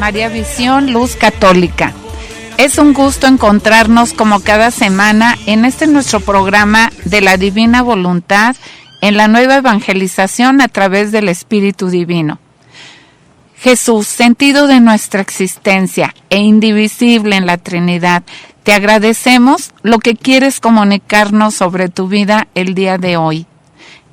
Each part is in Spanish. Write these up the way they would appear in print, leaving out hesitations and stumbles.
María Visión Luz Católica. Es un gusto encontrarnos como cada semana en nuestro programa de la Divina Voluntad en la nueva evangelización a través del Espíritu Divino. Jesús, sentido de nuestra existencia e indivisible en la Trinidad, te agradecemos lo que quieres comunicarnos sobre tu vida el día de hoy.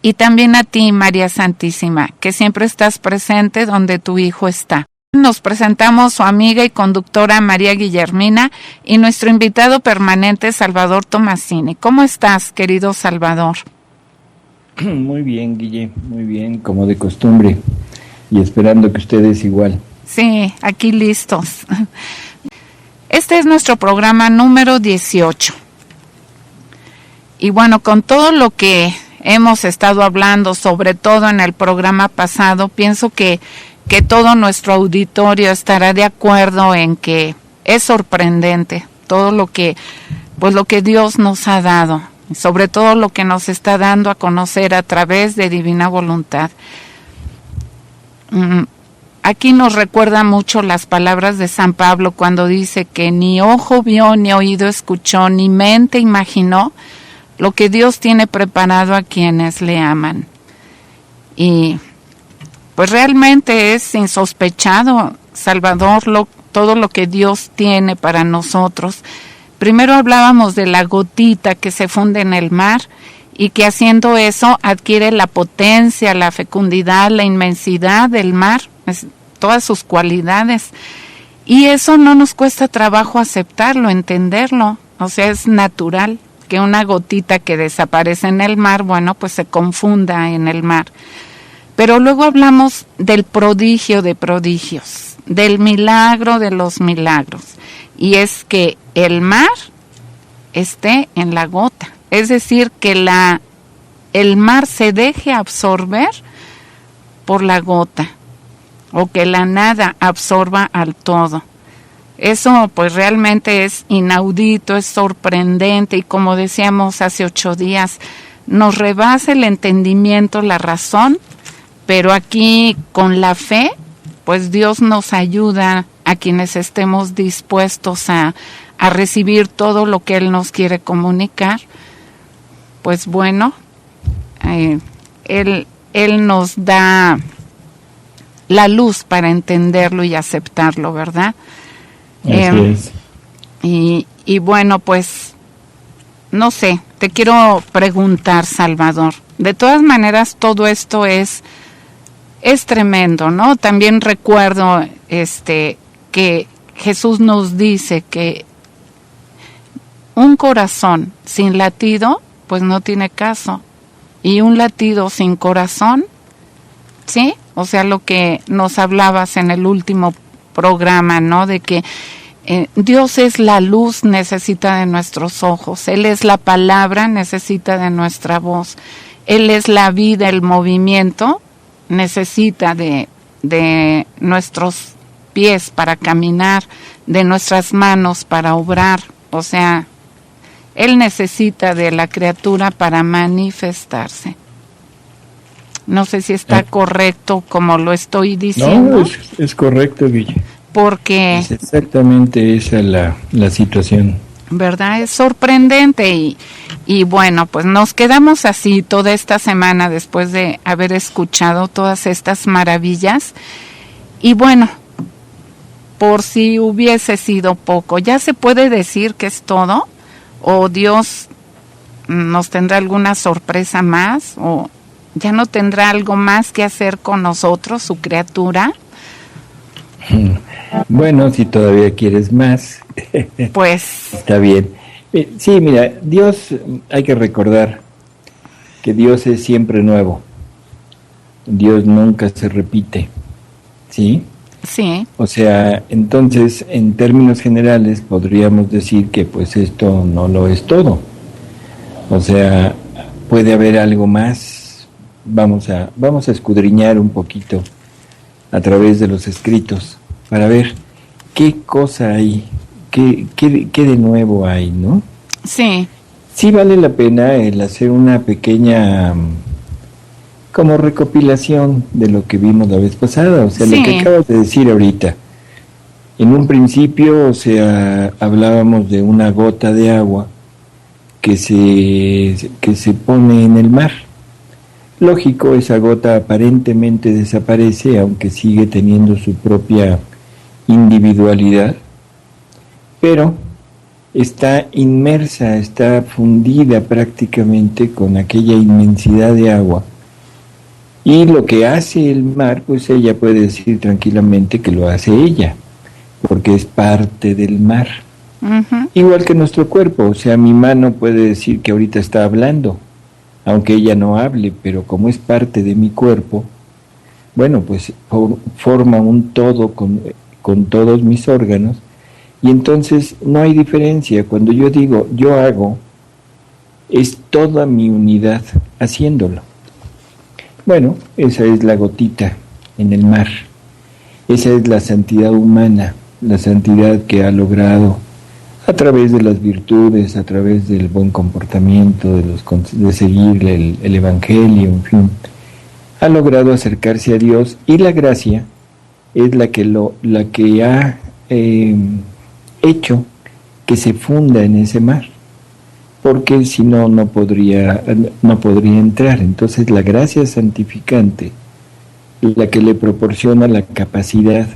Y también a ti, María Santísima, que siempre estás presente donde tu Hijo está. Nos presentamos su amiga y conductora María Guillermina y nuestro invitado permanente Salvador Tomasini. ¿Cómo estás, querido Salvador? Muy bien, Guille, muy bien, como de costumbre, y esperando que ustedes igual. Sí, aquí listos. Este es nuestro programa número 18. Y bueno, con todo lo que hemos estado hablando, sobre todo en el programa pasado, pienso que todo nuestro auditorio estará de acuerdo en que es sorprendente todo lo que Dios nos ha dado, sobre todo lo que nos está dando a conocer a través de Divina Voluntad. Aquí nos recuerda mucho las palabras de San Pablo cuando dice que ni ojo vio, ni oído escuchó, ni mente imaginó lo que Dios tiene preparado a quienes le aman. Y pues realmente es insospechado, Salvador, todo lo que Dios tiene para nosotros. Primero hablábamos de la gotita que se funde en el mar y que haciendo eso adquiere la potencia, la fecundidad, la inmensidad del mar, todas sus cualidades. Y eso no nos cuesta trabajo aceptarlo, entenderlo, o sea, es natural que una gotita que desaparece en el mar, bueno, pues se confunda en el mar. Pero luego hablamos del prodigio de prodigios, del milagro de los milagros, y es que el mar esté en la gota, es decir, que el mar se deje absorber por la gota, o que la nada absorba al todo. Eso pues realmente es inaudito, es sorprendente, y como decíamos hace 8 días, nos rebasa el entendimiento, la razón, pero aquí con la fe, pues Dios nos ayuda a quienes estemos dispuestos a recibir todo lo que Él nos quiere comunicar. Pues bueno, Él nos da la luz para entenderlo y aceptarlo, ¿verdad? Así es. Y bueno, pues, no sé, te quiero preguntar, Salvador. De todas maneras, todo esto es tremendo, ¿no? También recuerdo que Jesús nos dice que un corazón sin latido, pues no tiene caso. Y un latido sin corazón, ¿sí? O sea, lo que nos hablabas en el último programa, ¿no? De que Dios es la luz, necesita de nuestros ojos. Él es la palabra, necesita de nuestra voz. Él es la vida, el movimiento, necesita de nuestros pies para caminar, de nuestras manos para obrar. O sea, Él necesita de la criatura para manifestarse. No sé si está correcto como lo estoy diciendo. No, es correcto, Guille. Porque es exactamente esa la situación. ¿Verdad? Es sorprendente y bueno, pues nos quedamos así toda esta semana después de haber escuchado todas estas maravillas. Y bueno, por si hubiese sido poco, ¿ya se puede decir que es todo? ¿O Dios nos tendrá alguna sorpresa más? ¿O ya no tendrá algo más que hacer con nosotros, su criatura? Bueno, si todavía quieres más, pues está bien. Sí, mira, Dios, hay que recordar que Dios es siempre nuevo. Dios nunca se repite, ¿sí? Sí. O sea, entonces, en términos generales, podríamos decir que pues esto no lo es todo. O sea, puede haber algo más. Vamos a escudriñar un poquito a través de los escritos para ver qué cosa hay, qué de nuevo hay, ¿no? Sí. Sí vale la pena el hacer una pequeña como recopilación de lo que vimos la vez pasada, o sea, sí. Lo que acabas de decir ahorita. En un principio, o sea, hablábamos de una gota de agua que se pone en el mar. Lógico, esa gota aparentemente desaparece, aunque sigue teniendo su propia individualidad, pero está inmersa, está fundida prácticamente con aquella inmensidad de agua. Y lo que hace el mar, pues ella puede decir tranquilamente que lo hace ella, porque es parte del mar. Ujú. Igual que nuestro cuerpo, o sea, mi mano puede decir que ahorita está hablando, aunque ella no hable, pero como es parte de mi cuerpo, bueno, pues forma un todo con todos mis órganos, y entonces no hay diferencia. Cuando yo digo yo hago, es toda mi unidad haciéndolo. Bueno, esa es la gotita en el mar, esa es la santidad humana, la santidad que ha logrado a través de las virtudes, a través del buen comportamiento, de seguir el Evangelio, en fin, ha logrado acercarse a Dios, y la gracia es la que ha hecho que se funda en ese mar, porque si no, no podría entrar. Entonces la gracia santificante es la que le proporciona la capacidad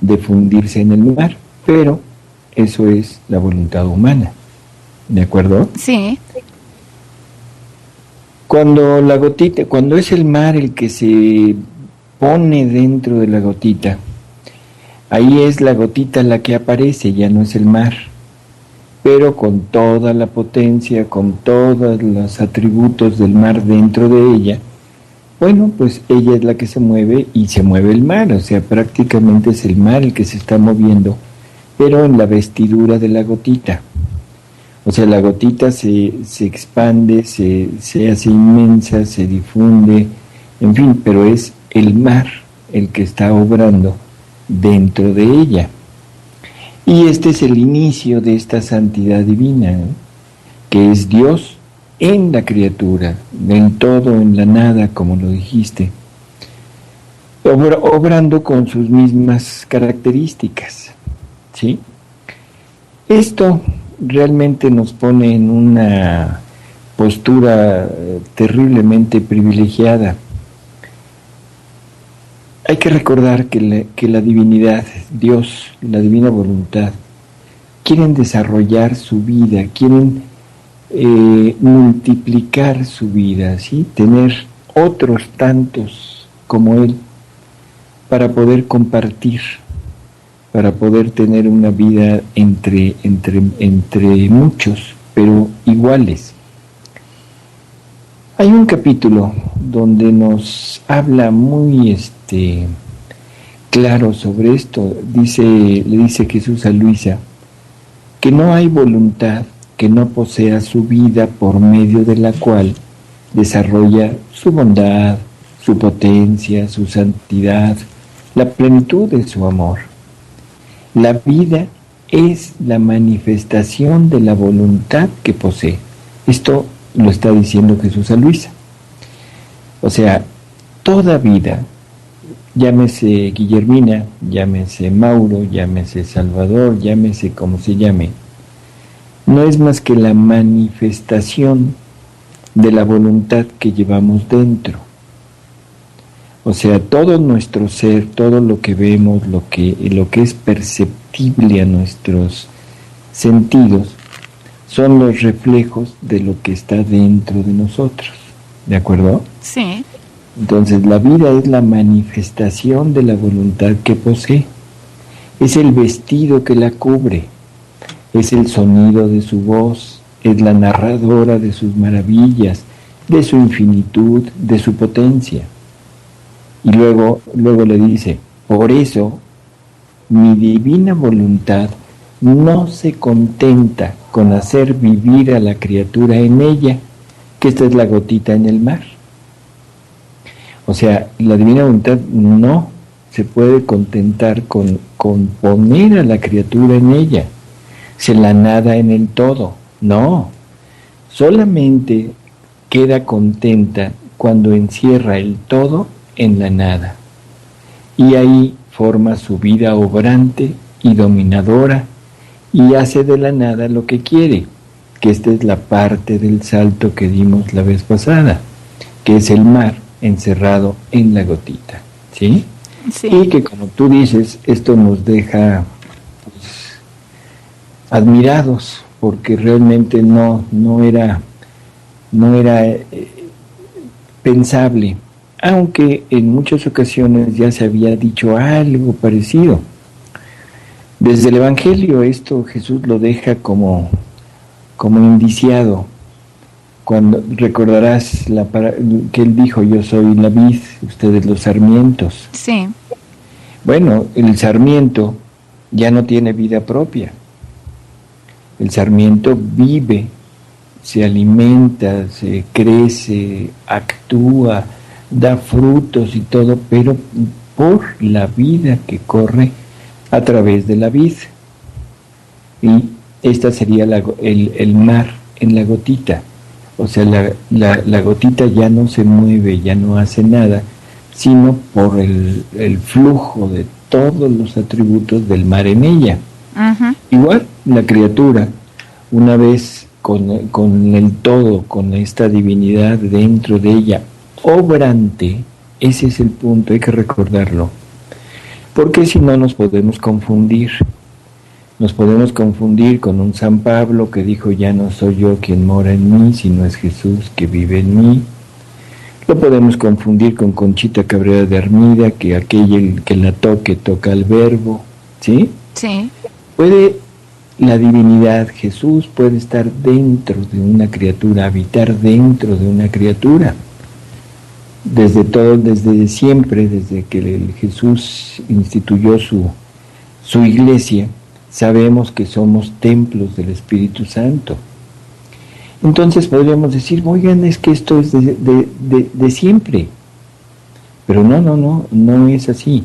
de fundirse en el mar, pero eso es la voluntad humana, ¿de acuerdo? Sí. Cuando es el mar el que se pone dentro de la gotita, ahí es la gotita la que aparece, ya no es el mar, pero con toda la potencia, con todos los atributos del mar dentro de ella. Bueno, pues ella es la que se mueve, y se mueve el mar, o sea, prácticamente es el mar el que se está moviendo, pero en la vestidura de la gotita. O sea, la gotita se expande, se hace inmensa, se difunde, en fin, pero es el mar el que está obrando dentro de ella. Y este es el inicio de esta santidad divina, ¿no? Que es Dios en la criatura, en todo, en la nada, como lo dijiste, obrando con sus mismas características, ¿sí? Esto realmente nos pone en una postura terriblemente privilegiada. Hay que recordar que la divinidad, Dios, la divina voluntad, quieren desarrollar su vida, quieren multiplicar su vida, ¿sí? Tener otros tantos como Él, para poder compartir, para poder tener una vida entre muchos, pero iguales. Hay un capítulo donde nos habla muy claro sobre esto. Le dice Jesús a Luisa que no hay voluntad que no posea su vida, por medio de la cual desarrolla su bondad, su potencia, su santidad, la plenitud de su amor. La vida es la manifestación de la voluntad que posee. Esto lo está diciendo Jesús a Luisa. O sea, toda vida, llámese Guillermina, llámese Mauro, llámese Salvador, llámese como se llame, no es más que la manifestación de la voluntad que llevamos dentro. O sea, todo nuestro ser, todo lo que vemos, lo que es perceptible a nuestros sentidos, son los reflejos de lo que está dentro de nosotros. ¿De acuerdo? Sí. Entonces, la vida es la manifestación de la voluntad que posee. Es el vestido que la cubre. Es el sonido de su voz. Es la narradora de sus maravillas, de su infinitud, de su potencia. Y luego le dice, por eso mi divina voluntad no se contenta con hacer vivir a la criatura en ella, que esta es la gotita en el mar. O sea, la divina voluntad no se puede contentar con poner a la criatura en ella, se la nada en el todo. No, solamente queda contenta cuando encierra el todo en la nada, y ahí forma su vida obrante y dominadora, y hace de la nada lo que quiere, que esta es la parte del salto que dimos la vez pasada, que es el mar encerrado en la gotita, ¿sí? Sí. Y que, como tú dices, esto nos deja pues, admirados, porque realmente no era pensable, aunque en muchas ocasiones ya se había dicho algo parecido. Desde el Evangelio esto Jesús lo deja como indiciado. Cuando recordarás que él dijo: yo soy la vid, ustedes los sarmientos. Sí. Bueno, el sarmiento ya no tiene vida propia. El sarmiento vive, se alimenta, se crece, actúa, da frutos y todo, pero por la vida que corre a través de la vid. Y esta sería el mar en la gotita. O sea, la gotita ya no se mueve, ya no hace nada, sino por el flujo de todos los atributos del mar en ella. Uh-huh. Igual, la criatura, una vez con el todo, con esta divinidad dentro de ella, obrante, ese es el punto, hay que recordarlo. Porque si no nos podemos confundir. Nos podemos confundir con un San Pablo que dijo: ya no soy yo quien mora en mí, sino es Jesús que vive en mí. Lo podemos confundir con Conchita Cabrera de Armida, que aquel que la toque toca al verbo, ¿sí? Sí. Puede la divinidad, Jesús, puede estar dentro de una criatura, habitar dentro de una criatura. Desde siempre, desde que Jesús instituyó su iglesia, sabemos que somos templos del Espíritu Santo. Entonces podríamos decir: oigan, es que esto es de siempre. Pero no es así.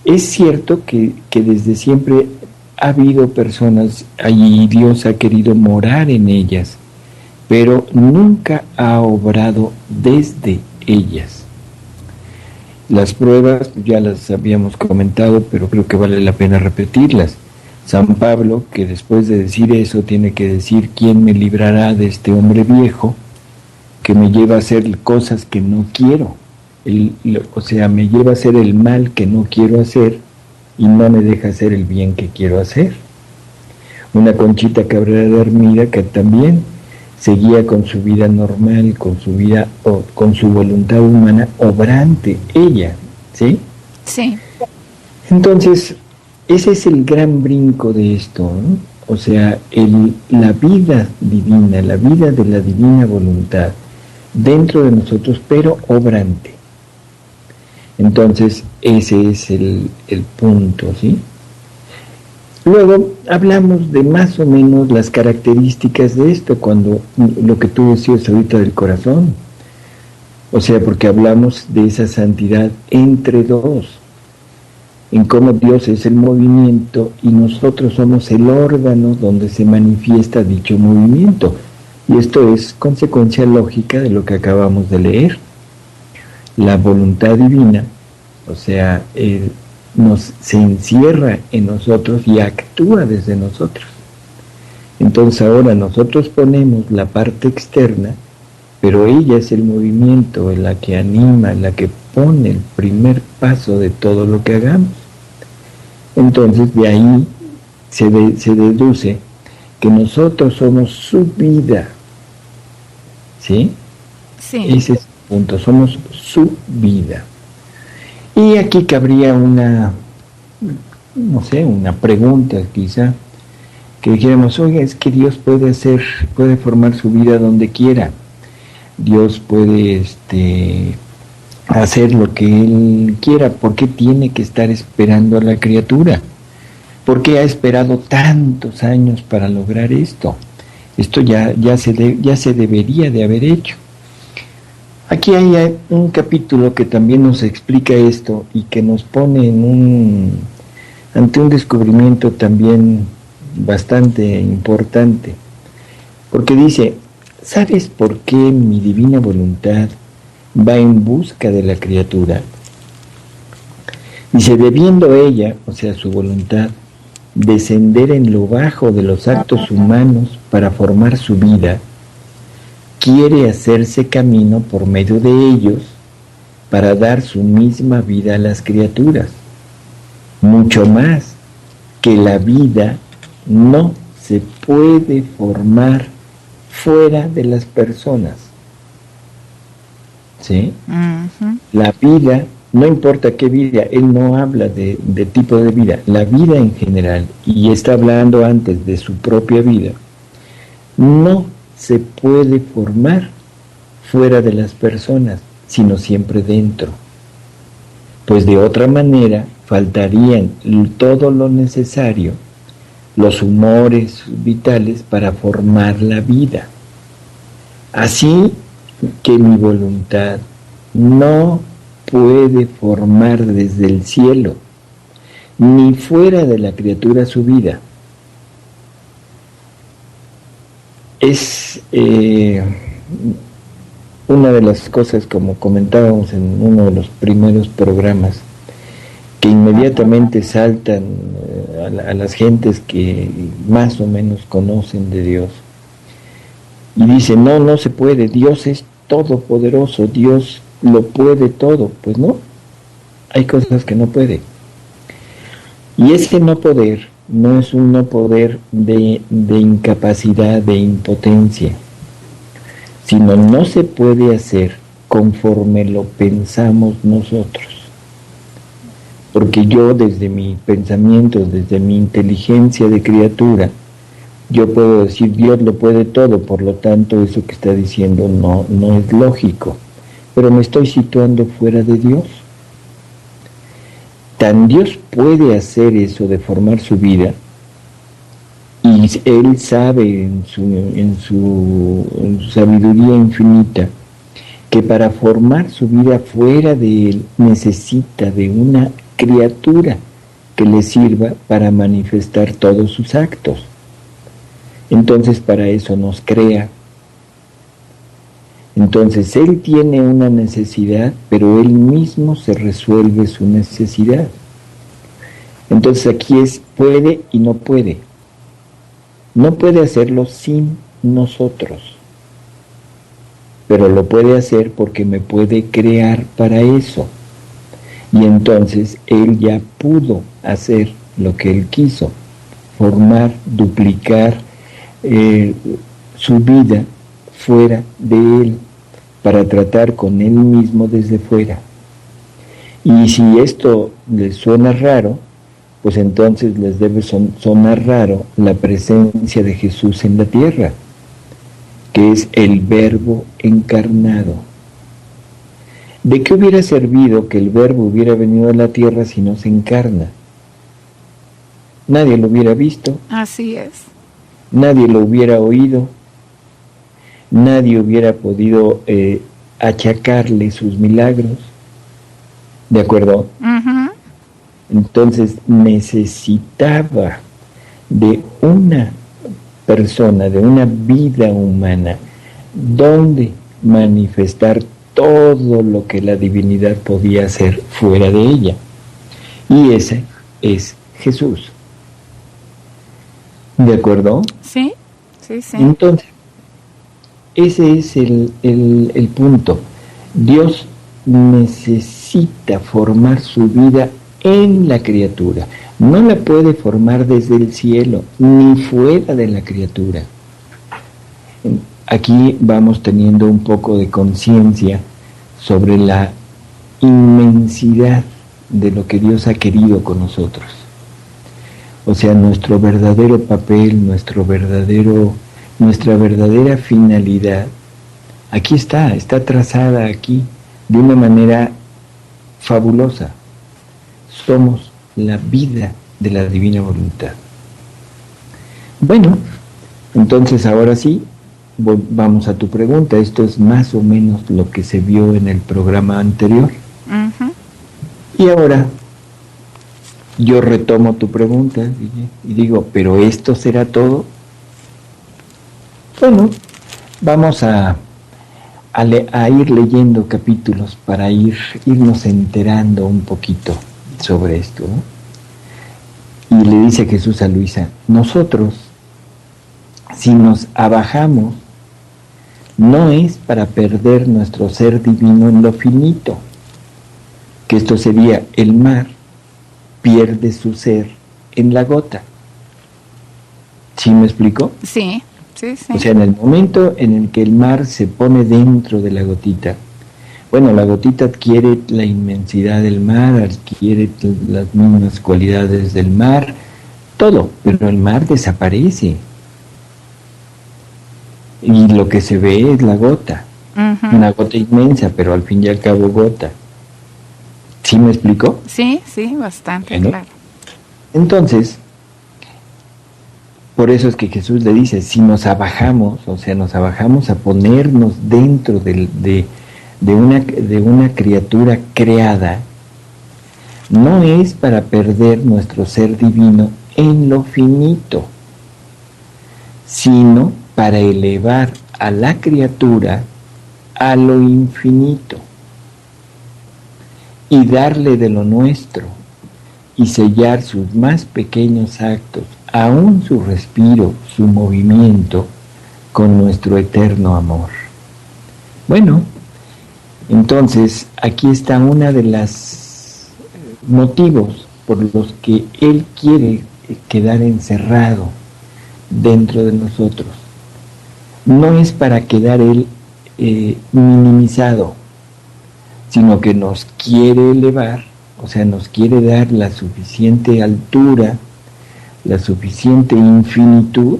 Es cierto que desde siempre ha habido personas y Dios ha querido morar en ellas, pero nunca ha obrado desde ellas. Las pruebas ya las habíamos comentado, pero creo que vale la pena repetirlas. San Pablo, que después de decir eso tiene que decir: ¿quién me librará de este hombre viejo que me lleva a hacer cosas que no quiero? O sea, me lleva a hacer el mal que no quiero hacer y no me deja hacer el bien que quiero hacer. Una Conchita Cabrera de Armida que también seguía con su vida normal, con su vida, con su voluntad humana obrante, ella, ¿sí? Sí. Entonces, ese es el gran brinco de esto, ¿no? O sea, la vida divina, la vida de la divina voluntad dentro de nosotros, pero obrante. Entonces, ese es el punto, ¿sí? Luego hablamos de más o menos las características de esto, cuando lo que tú decías ahorita del corazón. O sea, porque hablamos de esa santidad entre dos, en cómo Dios es el movimiento y nosotros somos el órgano donde se manifiesta dicho movimiento. Y esto es consecuencia lógica de lo que acabamos de leer. La voluntad divina, o sea, se encierra en nosotros y actúa desde nosotros. Entonces ahora nosotros ponemos la parte externa, pero ella es el movimiento, la que anima, la que pone el primer paso de todo lo que hagamos. Entonces de ahí se deduce que nosotros somos su vida, ¿sí? Sí. Ese es el punto, somos su vida. Y aquí cabría una pregunta quizá, que dijéramos: oiga, es que Dios puede formar su vida donde quiera. Dios puede hacer lo que Él quiera. ¿Por qué tiene que estar esperando a la criatura? ¿Por qué ha esperado tantos años para lograr esto? Esto ya se debería de haber hecho. Aquí hay un capítulo que también nos explica esto y que nos pone ante un descubrimiento también bastante importante. Porque dice: ¿sabes por qué mi divina voluntad va en busca de la criatura? Dice: debiendo ella, o sea, su voluntad, descender en lo bajo de los actos humanos para formar su vida, quiere hacerse camino por medio de ellos para dar su misma vida a las criaturas, mucho más que la vida no se puede formar fuera de las personas. ¿Sí? Uh-huh. La vida, no importa qué vida, él no habla de tipo de vida, la vida en general, y está hablando antes de su propia vida, no se puede formar fuera de las personas, sino siempre dentro. Pues de otra manera faltarían todo lo necesario, los humores vitales para formar la vida. Así que mi voluntad no puede formar desde el cielo, ni fuera de la criatura su vida. Es una de las cosas, como comentábamos en uno de los primeros programas, que inmediatamente saltan a las gentes que más o menos conocen de Dios y dicen, no se puede, Dios es todopoderoso, Dios lo puede todo. Pues no, hay cosas que no puede. Y ese no poder no es un no poder de incapacidad, de impotencia, sino no se puede hacer conforme lo pensamos nosotros. Porque yo desde mi pensamiento, desde mi inteligencia de criatura, yo puedo decir Dios lo puede todo, por lo tanto eso que está diciendo no es lógico, pero me estoy situando fuera de Dios. Tan Dios puede hacer eso de formar su vida, y Él sabe en su sabiduría infinita que para formar su vida fuera de Él necesita de una criatura que le sirva para manifestar todos sus actos. Entonces para eso nos crea. Entonces Él tiene una necesidad, pero Él mismo se resuelve su necesidad. Entonces aquí es puede y no puede. No puede hacerlo sin nosotros, pero lo puede hacer porque me puede crear para eso. Y entonces Él ya pudo hacer lo que Él quiso, formar, duplicar su vida fuera de Él, para tratar con Él mismo desde fuera. Y si esto les suena raro, pues entonces les debe sonar raro la presencia de Jesús en la tierra, que es el Verbo encarnado. ¿De qué hubiera servido que el Verbo hubiera venido a la tierra si no se encarna? Nadie lo hubiera visto. Así es. Nadie lo hubiera oído. Nadie hubiera podido achacarle sus milagros. ¿De acuerdo? Uh-huh. Entonces necesitaba de una persona, de una vida humana, donde manifestar todo lo que la divinidad podía hacer fuera de ella. Y ese es Jesús. ¿De acuerdo? Sí. Entonces, ese es el punto. Dios necesita formar su vida en la criatura. No la puede formar desde el cielo, ni fuera de la criatura. Aquí vamos teniendo un poco de conciencia sobre la inmensidad de lo que Dios ha querido con nosotros. O sea, nuestro verdadero papel, nuestra verdadera finalidad, aquí está trazada aquí de una manera fabulosa. Somos la vida de la divina voluntad. Bueno, entonces ahora sí, vamos a tu pregunta. Esto es más o menos lo que se vio en el programa anterior. Uh-huh. Y ahora yo retomo tu pregunta y digo, ¿pero esto será todo? Bueno, vamos a ir leyendo capítulos para irnos enterando un poquito sobre esto, ¿no? Y le dice Jesús a Luisa, nosotros, si nos abajamos, no es para perder nuestro ser divino en lo finito, que esto sería el mar, pierde su ser en la gota. ¿Sí me explico? Sí, sí, sí. O sea, en el momento en el que el mar se pone dentro de la gotita, bueno, la gotita adquiere la inmensidad del mar, adquiere las mismas cualidades del mar, todo, pero el mar desaparece. Y lo que se ve es la gota, una gota inmensa, pero al fin y al cabo gota. ¿Sí me explico? Sí, sí, bastante, bueno, claro. Entonces, por eso es que Jesús le dice, si nos abajamos, o sea, nos abajamos a ponernos dentro de una criatura creada, no es para perder nuestro ser divino en lo finito, sino para elevar a la criatura a lo infinito y darle de lo nuestro y sellar sus más pequeños actos, aún su respiro, su movimiento, con nuestro eterno amor. Bueno, entonces aquí está una de las motivos por los que Él quiere quedar encerrado dentro de nosotros. No es para quedar Él minimizado, sino que nos quiere elevar, o sea, nos quiere dar la suficiente altura, la suficiente infinitud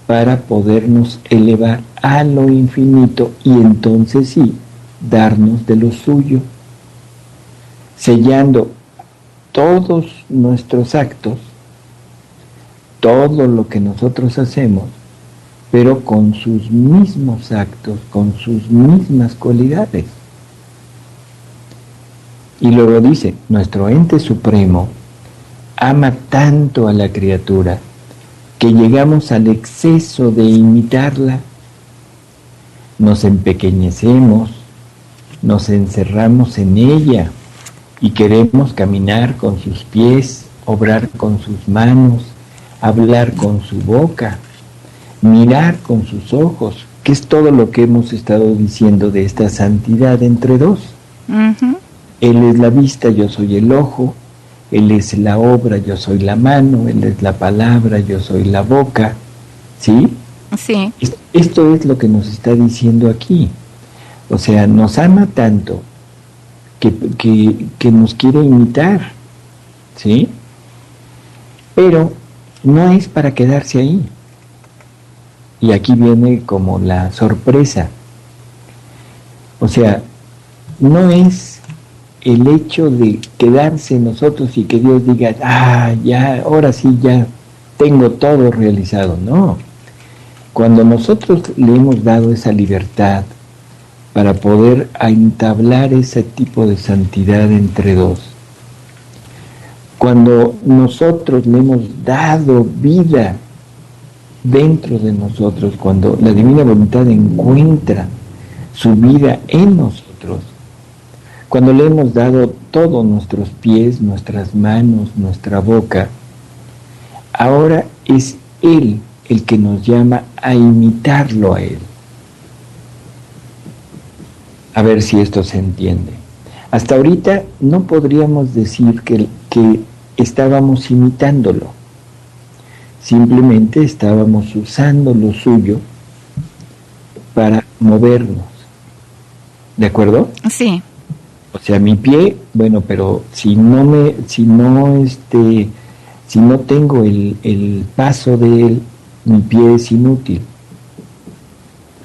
para podernos elevar a lo infinito y entonces sí, darnos de lo suyo, sellando todos nuestros actos, todo lo que nosotros hacemos, pero con sus mismos actos, con sus mismas cualidades. Y luego dice, nuestro ente supremo ama tanto a la criatura que llegamos al exceso de imitarla. Nos empequeñecemos, nos encerramos en ella y queremos caminar con sus pies, obrar con sus manos, hablar con su boca, mirar con sus ojos, que es todo lo que hemos estado diciendo de esta santidad entre dos. Él es la vista, yo soy el ojo, Él es la obra, yo soy la mano, Él es la palabra, yo soy la boca, ¿sí? Sí. Esto es lo que nos está diciendo aquí. O sea, nos ama tanto que nos quiere imitar, ¿sí? Pero no es para quedarse ahí. Y aquí viene como la sorpresa. O sea, no es el hecho de quedarse nosotros y que Dios diga, ya, ahora sí, ya tengo todo realizado. No. Cuando nosotros le hemos dado esa libertad para poder entablar ese tipo de santidad entre dos, cuando nosotros le hemos dado vida dentro de nosotros, cuando la divina voluntad encuentra su vida en nosotros, cuando le hemos dado todos nuestros pies, nuestras manos, nuestra boca, ahora es Él el que nos llama a imitarlo a Él. A ver si esto se entiende. Hasta ahorita no podríamos decir que estábamos imitándolo. Simplemente estábamos usando lo suyo para movernos. ¿De acuerdo? Sí. O sea, mi pie, bueno, pero si no tengo el paso de él, mi pie es inútil.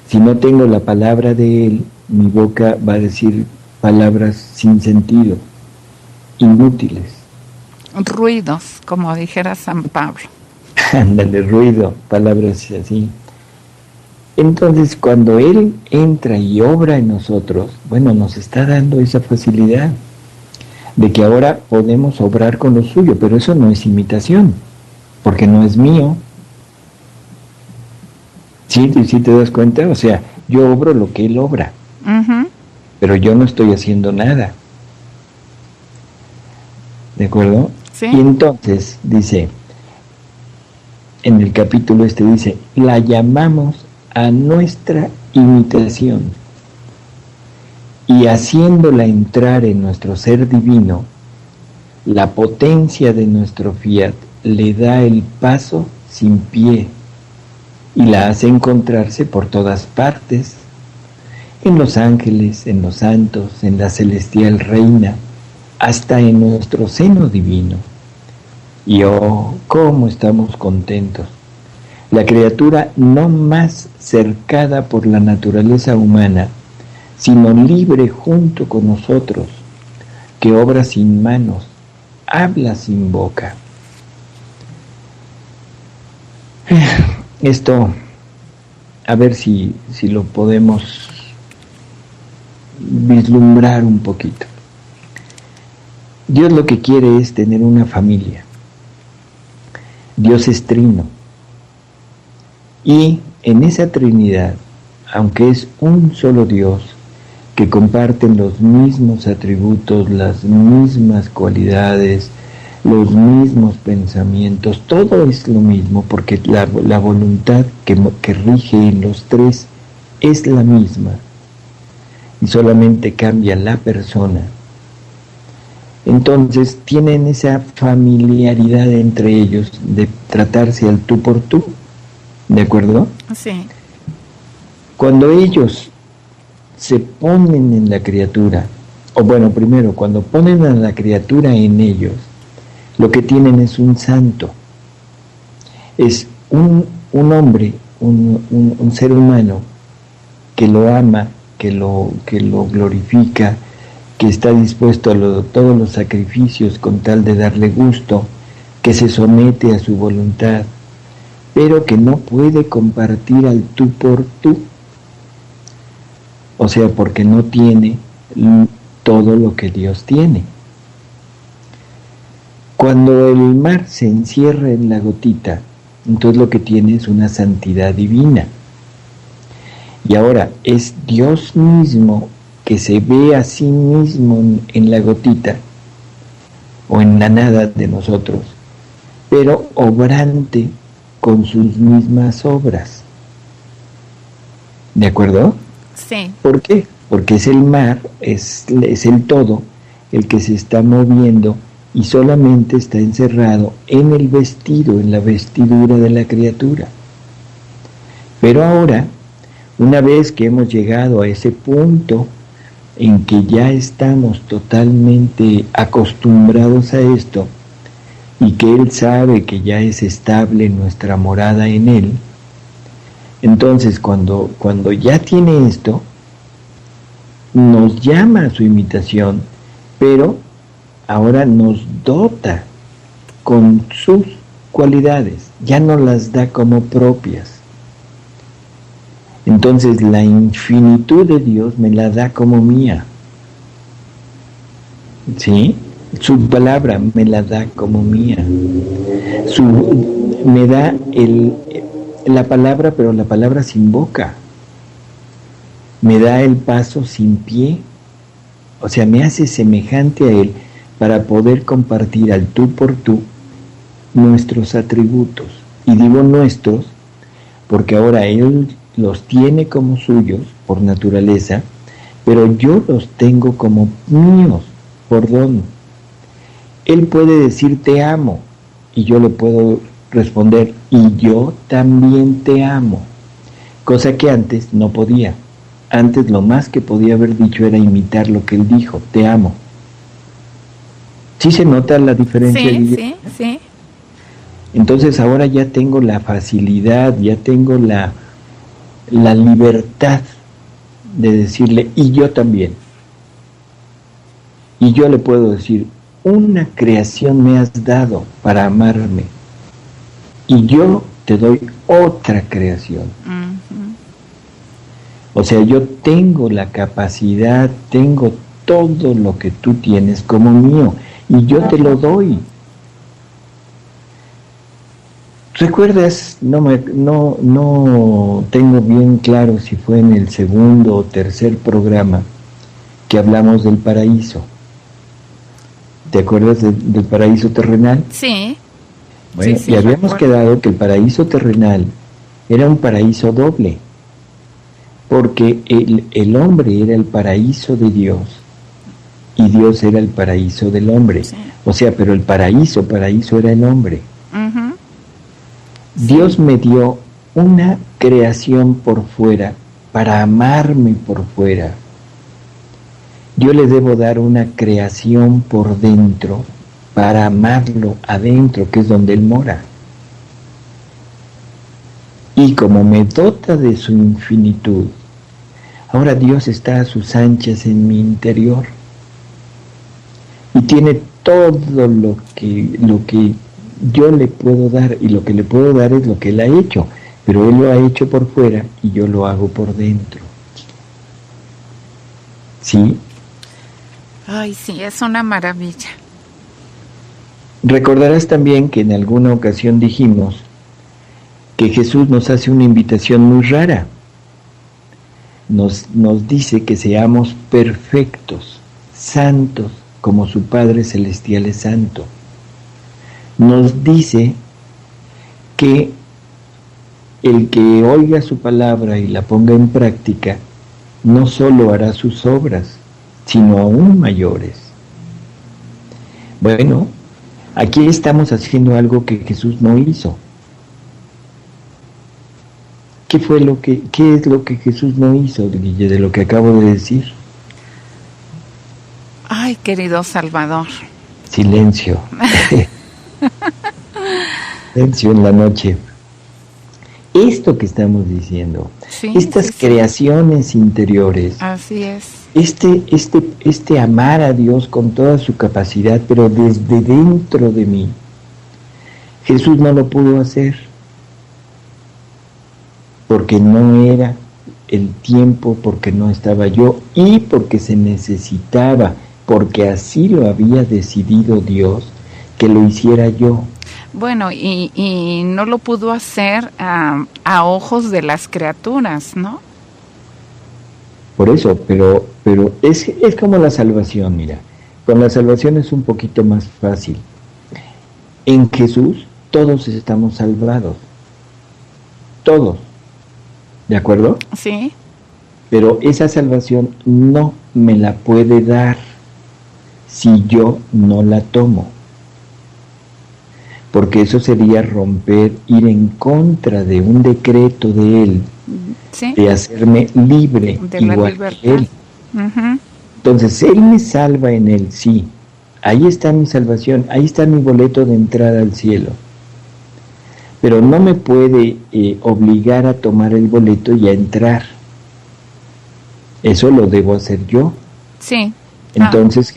Si no tengo la palabra de él, mi boca va a decir palabras sin sentido, inútiles. Ruidos, como dijera San Pablo. Ándale, ruido, palabras así. Entonces, cuando Él entra y obra en nosotros, bueno, nos está dando esa facilidad de que ahora podemos obrar con lo suyo, pero eso no es imitación, porque no es mío. ¿Sí te das cuenta? O sea, yo obro lo que Él obra, pero yo no estoy haciendo nada. ¿De acuerdo? Sí. Y entonces dice, en el capítulo dice, la llamamos a nuestra imitación y haciéndola entrar en nuestro ser divino, la potencia de nuestro fiat le da el paso sin pie y la hace encontrarse por todas partes, en los ángeles, en los santos, en la celestial reina, hasta en nuestro seno divino. Y oh, cómo estamos contentos. La criatura no más cercada por la naturaleza humana, sino libre junto con nosotros, que obra sin manos, habla sin boca. Esto, a ver si lo podemos vislumbrar un poquito. Dios lo que quiere es tener una familia. Dios es trino. Y en esa Trinidad, aunque es un solo Dios, que comparten los mismos atributos, las mismas cualidades, los mismos pensamientos, todo es lo mismo, porque la voluntad que rige en los tres es la misma, y solamente cambia la persona. Entonces tienen esa familiaridad entre ellos de tratarse al tú por tú, ¿de acuerdo? Sí. Cuando ellos se ponen en la criatura, o bueno, primero, cuando ponen a la criatura en ellos, lo que tienen es un santo, es un hombre, un ser humano que lo ama, que lo glorifica, que está dispuesto a todos los sacrificios con tal de darle gusto, que se somete a su voluntad, pero que no puede compartir al tú por tú. O sea, porque no tiene todo lo que Dios tiene. Cuando el mar se encierra en la gotita, entonces lo que tiene es una santidad divina. Y ahora es Dios mismo que se ve a sí mismo en la gotita o en la nada de nosotros, pero obrante con sus mismas obras. ¿De acuerdo? Sí. ¿Por qué? Porque es el mar, es el todo, el que se está moviendo y solamente está encerrado en el vestido, en la vestidura de la criatura. Pero ahora, una vez que hemos llegado a ese punto en que ya estamos totalmente acostumbrados a esto y que Él sabe que ya es estable nuestra morada en Él, entonces cuando ya tiene esto, nos llama a su imitación, pero ahora nos dota con sus cualidades, ya no las da como propias. Entonces la infinitud de Dios me la da como mía, ¿sí? Su palabra me la da como mía. Me da la palabra, pero la palabra sin boca. Me da el paso sin pie. O sea, me hace semejante a Él para poder compartir al tú por tú nuestros atributos. Y digo nuestros porque ahora Él los tiene como suyos por naturaleza, pero yo los tengo como míos por don. Él puede decir te amo y yo le puedo responder y yo también te amo, cosa que antes no podía. Antes lo más que podía haber dicho era imitar lo que Él dijo, te amo. ¿Sí se nota la diferencia? Sí, sí. Entonces ahora ya tengo la facilidad, ya tengo la libertad de decirle y yo también. Y yo le puedo decir, una creación me has dado para amarme y yo te doy otra creación. O sea, yo tengo la capacidad, tengo todo lo que tú tienes como mío y yo te lo doy. ¿Recuerdas? No tengo bien claro si fue en el segundo o tercer programa que hablamos del paraíso. ¿Te acuerdas del paraíso terrenal? Sí. Bueno, Sí, y habíamos recuerdo. quedado que el paraíso terrenal era un paraíso doble, porque el hombre era el paraíso de Dios y Dios era el paraíso del hombre. Sí. O sea, pero el paraíso era el hombre. Ujú. Dios me dio una creación por fuera para amarme por fuera. Yo le debo dar una creación por dentro para amarlo adentro, que es donde Él mora. Y como me dota de su infinitud, ahora Dios está a sus anchas en mi interior y tiene todo lo que yo le puedo dar, y lo que le puedo dar es lo que Él ha hecho, pero Él lo ha hecho por fuera y yo lo hago por dentro. ¿Sí? Ay, sí, es una maravilla. Recordarás también que en alguna ocasión dijimos que Jesús nos hace una invitación muy rara. Nos dice que seamos perfectos, santos, como su Padre Celestial es santo. Nos dice que el que oiga su palabra y la ponga en práctica, no solo hará sus obras, sino aún mayores. Bueno, aquí estamos haciendo algo que Jesús no hizo. ¿Qué es lo que Jesús no hizo, Guille, de lo que acabo de decir? Ay, querido Salvador. Silencio. Silencio en la noche. Esto que estamos diciendo, Sí, estas sí, sí. creaciones interiores, Así es. este amar a Dios con toda su capacidad, pero desde dentro de mí, Jesús no lo pudo hacer, porque no era el tiempo, porque no estaba yo, y porque se necesitaba, porque así lo había decidido Dios, que lo hiciera yo. Bueno, y no lo pudo hacer a ojos de las criaturas, ¿no? Por eso, pero es como la salvación, mira. Con la salvación es un poquito más fácil. En Jesús todos estamos salvados. Todos. ¿De acuerdo? Sí. Pero esa salvación no me la puede dar si yo no la tomo. Porque eso sería ir en contra de un decreto de Él, Sí. de hacerme libre, De la igual libertad. que Él. Ujú. Entonces, Él me salva en Él, sí. Ahí está mi salvación, ahí está mi boleto de entrada al cielo. Pero no me puede obligar a tomar el boleto y a entrar. Eso lo debo hacer yo. Sí. Entonces,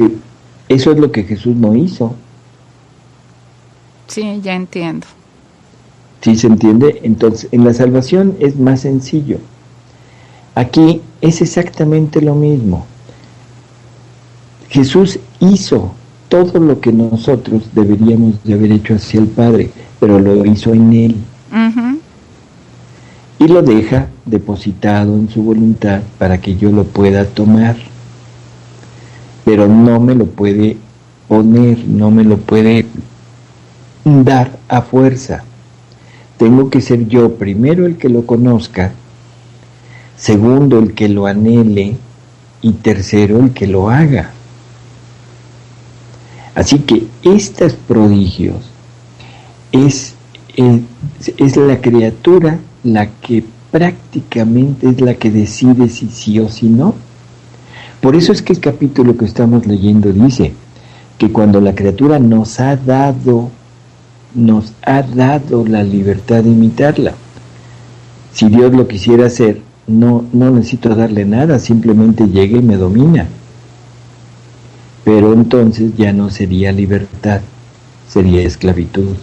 eso es lo que Jesús no hizo. Sí, ya entiendo. ¿Sí se entiende? Entonces, en la salvación es más sencillo. Aquí es exactamente lo mismo. Jesús hizo todo lo que nosotros deberíamos de haber hecho hacia el Padre, pero lo hizo en Él. Uh-huh. Y lo deja depositado en su voluntad para que yo lo pueda tomar. Pero no me lo puede poner, no me lo puede dar a fuerza. Tengo que ser yo primero el que lo conozca, segundo el que lo anhele y tercero el que lo haga. Así que estos prodigios es la criatura la que prácticamente es la que decide si sí o si no. Por eso es que el capítulo que estamos leyendo dice que cuando la criatura nos ha dado la libertad de imitarla. Si Dios lo quisiera hacer, no necesito darle nada, simplemente llega y me domina. Pero entonces ya no sería libertad, sería esclavitud.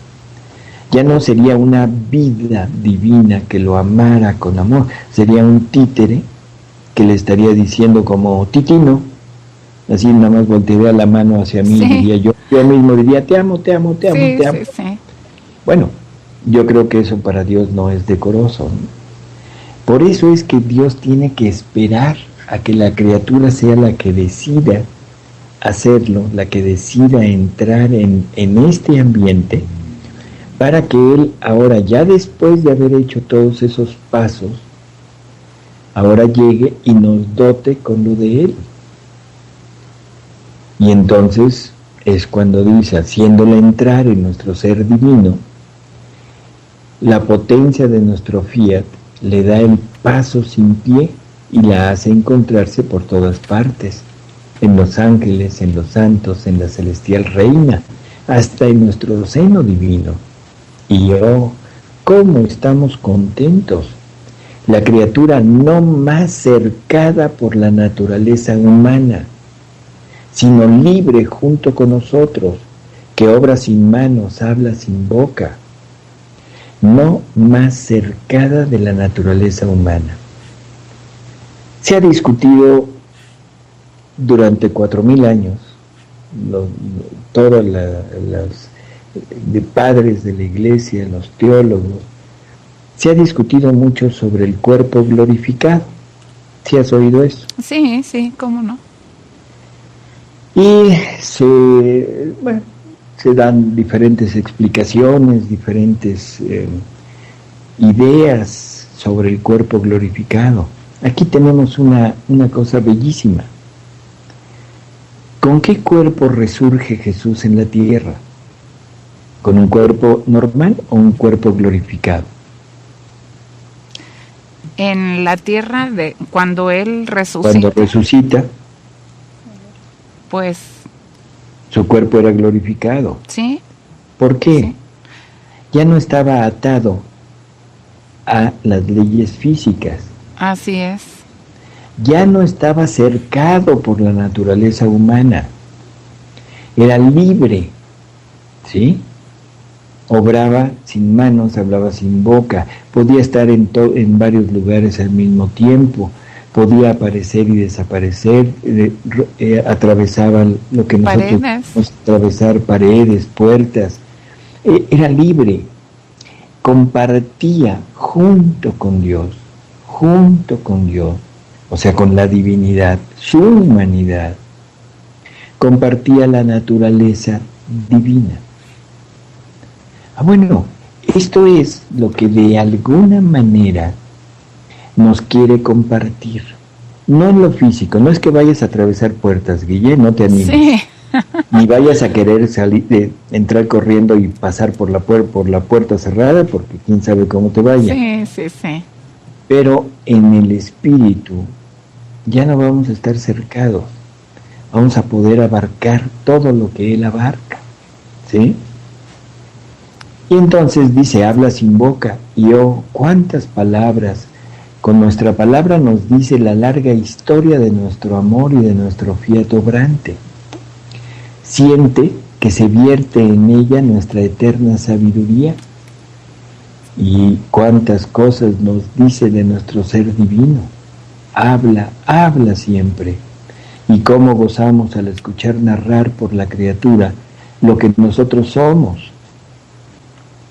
Ya no sería una vida divina que lo amara con amor, sería un títere que le estaría diciendo como Titino, así nada más voltearía la mano hacia mí, sí. Diría yo mismo diría, te amo, te amo, te amo, sí, te amo. Sí, sí. Bueno, yo creo que eso para Dios no es decoroso, ¿no? Por eso es que Dios tiene que esperar a que la criatura sea la que decida hacerlo, la que decida entrar en este ambiente, para que Él ahora, ya después de haber hecho todos esos pasos, ahora llegue y nos dote con lo de Él. Y entonces es cuando dice, haciéndole entrar en nuestro ser divino, la potencia de nuestro fiat le da el paso sin pie y la hace encontrarse por todas partes, en los ángeles, en los santos, en la celestial reina, hasta en nuestro seno divino. Y oh, cómo estamos contentos. La criatura no más cercada por la naturaleza humana, sino libre junto con nosotros, que obra sin manos, habla sin boca, no más cercada de la naturaleza humana. Se ha discutido durante 4000 años, todos los padres de la iglesia, los teólogos, se ha discutido mucho sobre el cuerpo glorificado. ¿Sí has oído eso? Sí, sí, cómo no. Y se dan diferentes explicaciones, diferentes ideas sobre el cuerpo glorificado. Aquí tenemos una cosa bellísima. ¿Con qué cuerpo resurge Jesús en la tierra? ¿Con un cuerpo normal o un cuerpo glorificado? En la tierra, cuando Él resucita. Cuando resucita, pues su cuerpo era glorificado. Sí. ¿Por qué? Sí. Ya no estaba atado a las leyes físicas. Así es. Ya no estaba cercado por la naturaleza humana. Era libre, ¿sí? Obraba sin manos, hablaba sin boca, podía estar en varios lugares al mismo tiempo, podía aparecer y desaparecer, atravesaba lo que nosotros podemos atravesar, paredes, puertas, era libre, compartía junto con Dios, o sea, con la divinidad, su humanidad, compartía la naturaleza divina. Bueno, esto es lo que de alguna manera nos quiere compartir. No en lo físico, no es que vayas a atravesar puertas, Guille, no te animes. Sí. Ni vayas a querer entrar corriendo y pasar por la puerta cerrada, porque quién sabe cómo te vaya. Sí. Pero en el espíritu ya no vamos a estar cercados, vamos a poder abarcar todo lo que Él abarca, ¿sí? Y entonces dice, habla sin boca, y oh, cuántas palabras. Con nuestra palabra nos dice la larga historia de nuestro amor y de nuestro fiat obrante. Siente que se vierte en ella nuestra eterna sabiduría. Y cuántas cosas nos dice de nuestro ser divino. Habla siempre. Y cómo gozamos al escuchar narrar por la criatura lo que nosotros somos.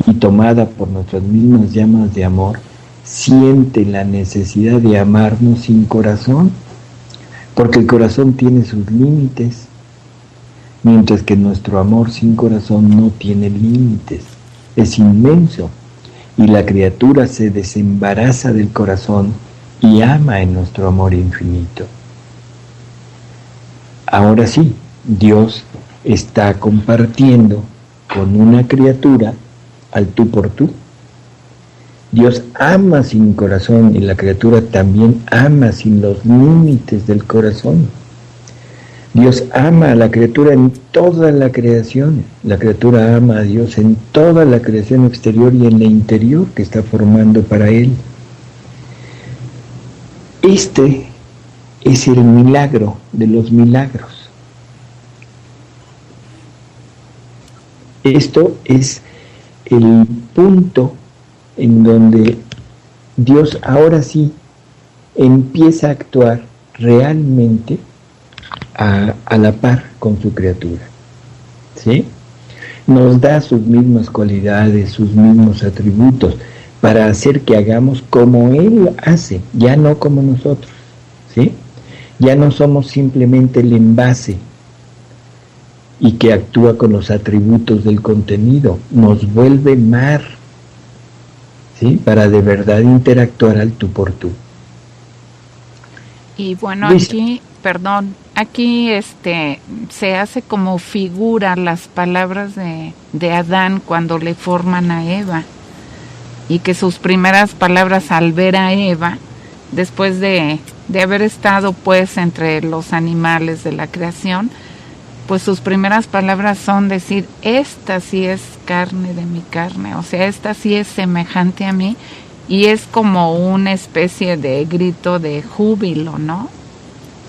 Y tomada por nuestras mismas llamas de amor, siente la necesidad de amarnos sin corazón, porque el corazón tiene sus límites, mientras que nuestro amor sin corazón no tiene límites, es inmenso, y la criatura se desembaraza del corazón y ama en nuestro amor infinito. Ahora sí, Dios está compartiendo con una criatura al tú por tú. Dios ama sin corazón y la criatura también ama sin los límites del corazón. Dios ama a la criatura en toda la creación. La criatura ama a Dios en toda la creación exterior y en la interior que está formando para Él. Este es el milagro de los milagros. Esto es el punto en donde Dios ahora sí empieza a actuar realmente a la par con su criatura, ¿sí? Nos da sus mismas cualidades, sus mismos atributos, para hacer que hagamos como Él hace, ya no como nosotros, ¿sí? Ya no somos simplemente el envase, y que actúa con los atributos del contenido, nos vuelve mar, ¿sí? Para de verdad interactuar al tú por tú. Y bueno, aquí se hace como figura las palabras de Adán cuando le forman a Eva, y que sus primeras palabras al ver a Eva, después de haber estado pues entre los animales de la creación, pues sus primeras palabras son decir, esta sí es carne de mi carne, o sea, esta sí es semejante a mí, y es como una especie de grito de júbilo, ¿no?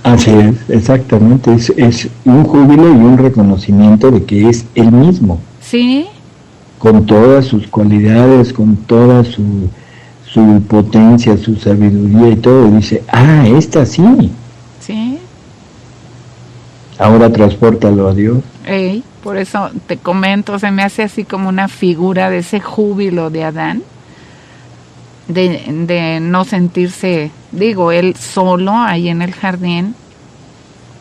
Así es, exactamente, es un júbilo y un reconocimiento de que es él mismo. Sí. Con todas sus cualidades, con toda su potencia, su sabiduría y todo, dice, esta sí. Sí. Ahora transpórtalo a Dios. Por eso te comento, se me hace así como una figura de ese júbilo de Adán, de no sentirse, él solo ahí en el jardín,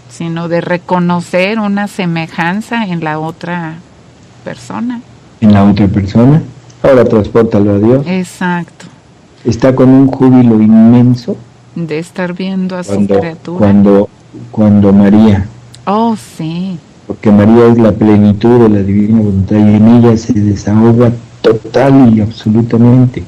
sino de reconocer una semejanza en la otra persona. En la otra persona, ahora transpórtalo a Dios. Exacto. Está con un júbilo inmenso de estar viendo a su criatura. Cuando María. Oh, sí. Porque María es la plenitud de la divina voluntad y en ella se desahoga total y absolutamente.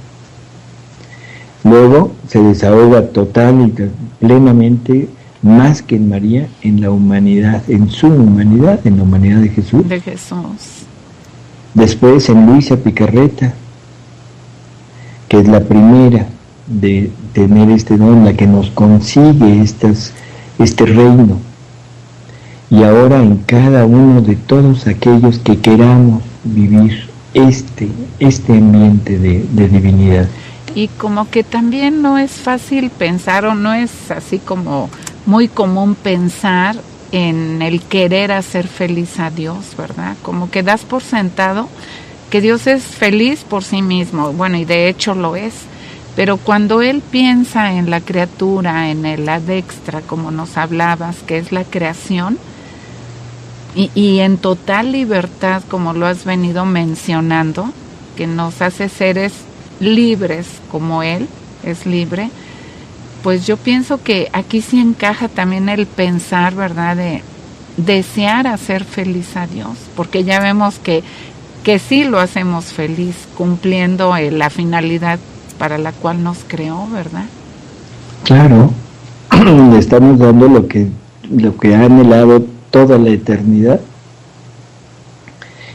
Luego se desahoga total y plenamente, más que en María, en la humanidad, en su humanidad, en la humanidad de Jesús. De Jesús. Después en Luisa Picarreta, que es la primera de tener este don, la que nos consigue este reino. Y ahora en cada uno de todos aquellos que queramos vivir este ambiente de divinidad. Y como que también no es fácil pensar, o no es así como muy común pensar en el querer hacer feliz a Dios, ¿verdad? Como que das por sentado que Dios es feliz por sí mismo, bueno, y de hecho lo es, pero cuando Él piensa en la criatura, en el adextra, como nos hablabas, que es la creación, y en total libertad, como lo has venido mencionando, que nos hace seres libres como Él es libre, pues yo pienso que aquí sí encaja también el pensar, ¿verdad?, de desear hacer feliz a Dios, porque ya vemos que sí lo hacemos feliz, cumpliendo la finalidad para la cual nos creó, ¿verdad? Claro, le estamos dando lo que ha anhelado toda la eternidad.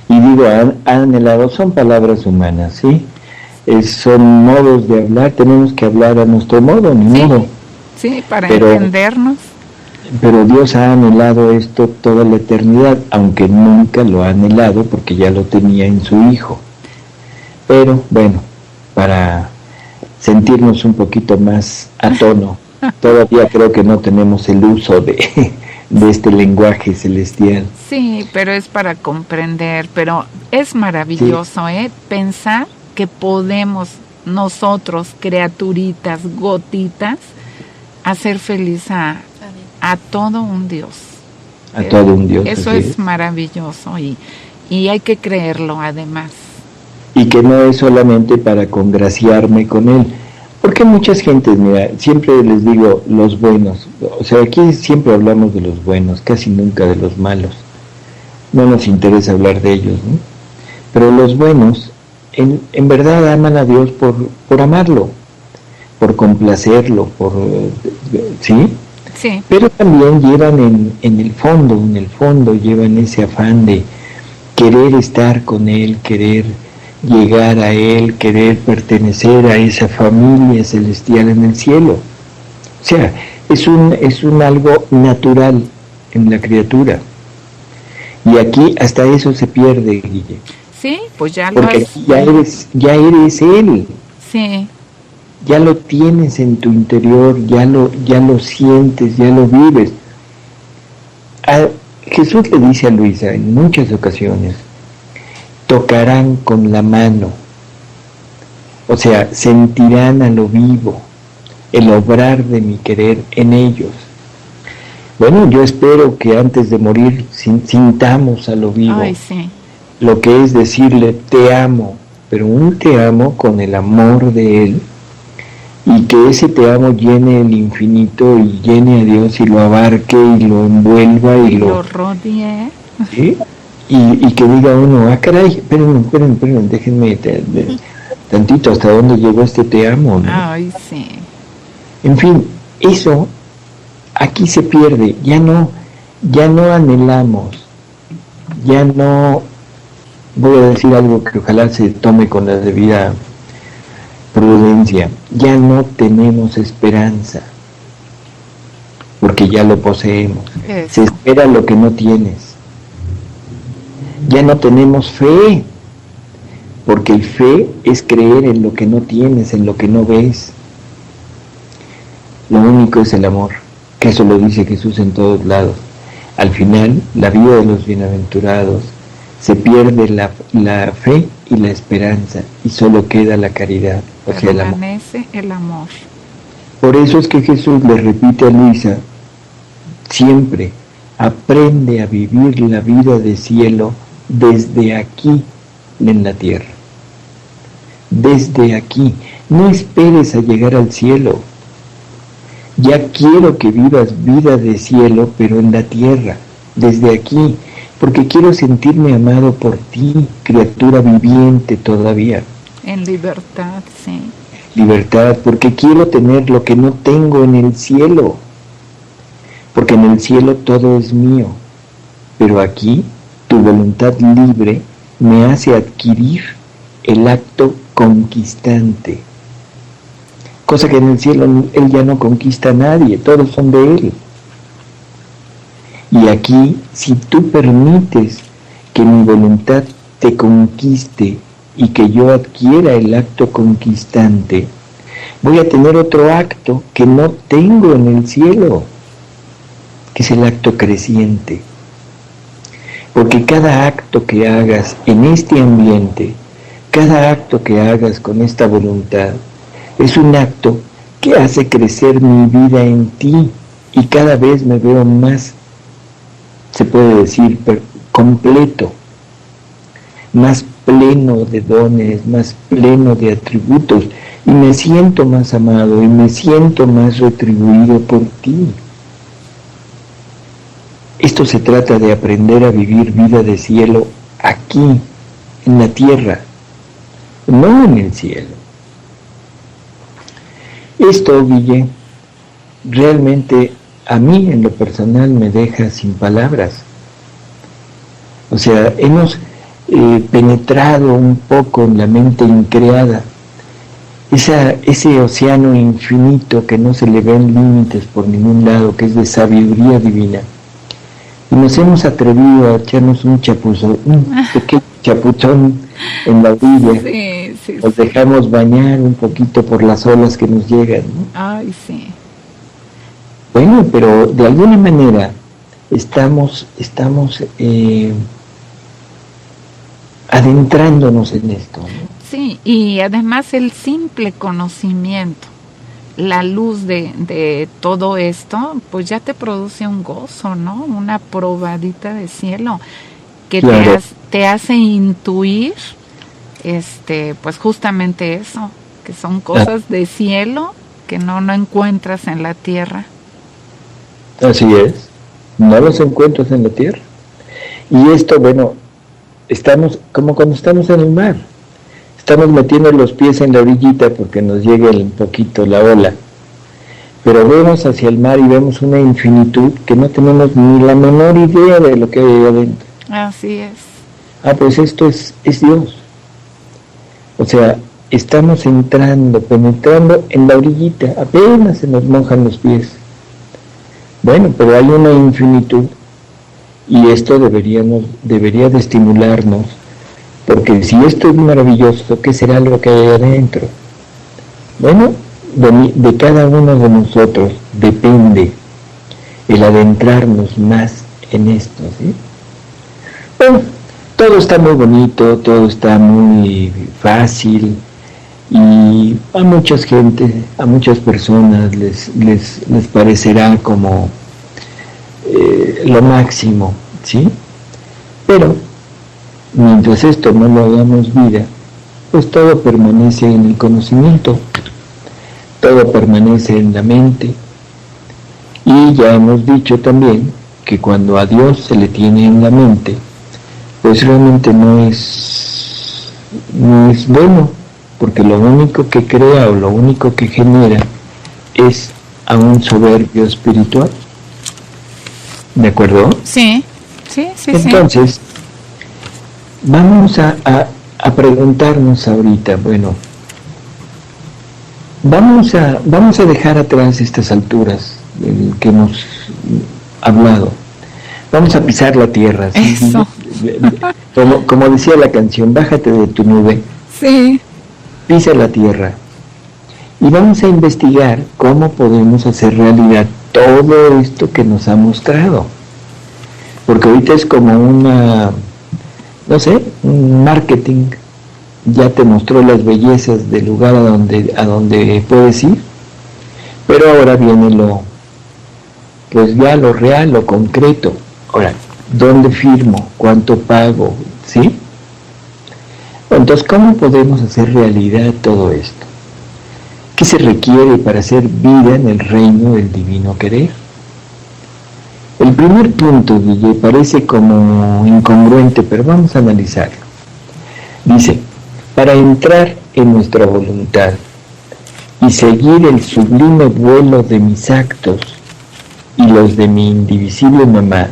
Y digo, ha anhelado, son palabras humanas, ¿sí? Son modos de hablar, tenemos que hablar a nuestro modo, ni modo. Sí, para entendernos. Pero Dios ha anhelado esto toda la eternidad, aunque nunca lo ha anhelado porque ya lo tenía en su Hijo. Pero bueno, para sentirnos un poquito más a tono, todavía creo que no tenemos el uso de este lenguaje celestial. Sí, pero es para comprender, pero es maravilloso, sí. Pensar que podemos nosotros, criaturitas, gotitas, hacer feliz a todo un Dios. A todo un Dios. Eso es maravilloso y hay que creerlo además. Y que no es solamente para congraciarme con Él. Porque muchas gentes, mira, siempre les digo los buenos, o sea, aquí siempre hablamos de los buenos, casi nunca de los malos. No nos interesa hablar de ellos, ¿no? Pero los buenos, en verdad aman a Dios por amarlo, por complacerlo, ¿sí? Sí. Pero también llevan en el fondo llevan ese afán de querer estar con Él, querer llegar a Él, querer pertenecer a esa familia celestial en el cielo. O sea, es un algo natural en la criatura. Y aquí hasta eso se pierde, Guille. Sí, pues ya porque lo has... ya eres Él. Sí. Ya lo tienes en tu interior, ya lo sientes, ya lo vives. Jesús le dice a Luisa en muchas ocasiones, tocarán con la mano, o sea, sentirán a lo vivo el obrar de mi querer en ellos. Bueno, yo espero que antes de morir sintamos a lo vivo. Ay, sí. Lo que es decirle te amo, pero un te amo con el amor de Él, y que ese te amo llene el infinito y llene a Dios y lo abarque y lo envuelva y lo rodee. ¿Sí? Y que diga uno, caray, espérenme, déjenme tantito, ¿hasta dónde llegó este te amo? ¿No? Ay, sí. En fin, eso aquí se pierde, ya no anhelamos, ya no, voy a decir algo que ojalá se tome con la debida prudencia, ya no tenemos esperanza, porque ya lo poseemos. Eso. Se espera lo que no tienes. Ya no tenemos fe, porque el fe es creer en lo que no tienes, en lo que no ves. Lo único es el amor, que eso lo dice Jesús en todos lados. Al final, la vida de los bienaventurados, se pierde la fe y la esperanza, y solo queda la caridad, o sea, el amor. Permanece el amor. Por eso es que Jesús le repite a Luisa, siempre, aprende a vivir la vida de cielo desde aquí en la tierra. Desde aquí, no esperes a llegar al cielo. Ya quiero que vivas vida de cielo, pero en la tierra, desde aquí, porque quiero sentirme amado por ti, criatura viviente todavía. En libertad, sí. Libertad, porque quiero tener lo que no tengo en el cielo, porque en el cielo todo es mío, pero aquí tu voluntad libre me hace adquirir el acto conquistante, cosa que en el cielo Él ya no conquista a nadie, todos son de Él. Y aquí, si tú permites que mi voluntad te conquiste y que yo adquiera el acto conquistante, voy a tener otro acto que no tengo en el cielo, que es el acto creciente. Porque cada acto que hagas en este ambiente, cada acto que hagas con esta voluntad, es un acto que hace crecer mi vida en ti, y cada vez me veo más, se puede decir, completo, más pleno de dones, más pleno de atributos, y me siento más amado y me siento más retribuido por ti. Esto se trata de aprender a vivir vida de cielo aquí, en la tierra, no en el cielo. Esto, Guille, realmente a mí en lo personal me deja sin palabras. O sea, hemos penetrado un poco en la mente increada, ese océano infinito que no se le ven límites por ningún lado, que es de sabiduría divina. Y nos hemos atrevido a echarnos un pequeño chapuzón en la orilla. Sí, nos dejamos bañar un poquito por las olas que nos llegan, ¿no? Ay, sí. Bueno, pero de alguna manera estamos adentrándonos en esto, ¿no? Sí, y además el simple conocimiento, la luz de todo esto, pues ya te produce un gozo, ¿no? Una probadita de cielo que claro, te hace intuir, pues justamente eso, que son cosas de cielo que no encuentras en la tierra. Así es, no los encuentras en la tierra. Y esto, bueno, estamos como cuando estamos en el mar, estamos metiendo los pies en la orillita porque nos llega un poquito la ola, pero vemos hacia el mar y vemos una infinitud que no tenemos ni la menor idea de lo que hay ahí adentro. Así es. Pues esto es Dios. O sea, estamos penetrando en la orillita, apenas se nos mojan los pies. Bueno, pero hay una infinitud, y esto debería de estimularnos, porque si esto es maravilloso, ¿qué será lo que hay adentro? Bueno, de cada uno de nosotros depende el adentrarnos más en esto, ¿sí? Bueno, todo está muy bonito, todo está muy fácil, y a muchas personas les parecerá como lo máximo, ¿sí? Pero mientras esto no lo hagamos vida, pues todo permanece en el conocimiento, todo permanece en la mente. Y ya hemos dicho también que cuando a Dios se le tiene en la mente, pues realmente no es bueno, porque lo único que crea o lo único que genera es a un soberbio espiritual. ¿De acuerdo? Sí. Entonces, vamos a preguntarnos ahorita, bueno, vamos a dejar atrás estas alturas que hemos hablado. Vamos a pisar la tierra, ¿sí? Eso. Como decía la canción, bájate de tu nube. Sí. Pisa la tierra. Y vamos a investigar cómo podemos hacer realidad todo esto que nos ha mostrado. Porque ahorita es como un marketing. Ya te mostró las bellezas del lugar a donde puedes ir. Pero ahora viene lo real, lo concreto. Ahora, ¿dónde firmo? ¿Cuánto pago? ¿Sí? Entonces, ¿cómo podemos hacer realidad todo esto? ¿Qué se requiere para hacer vida en el reino del divino querer? El primer punto, Guille, parece como incongruente, pero vamos a analizarlo. Dice, para entrar en nuestra voluntad y seguir el sublime vuelo de mis actos y los de mi indivisible mamá,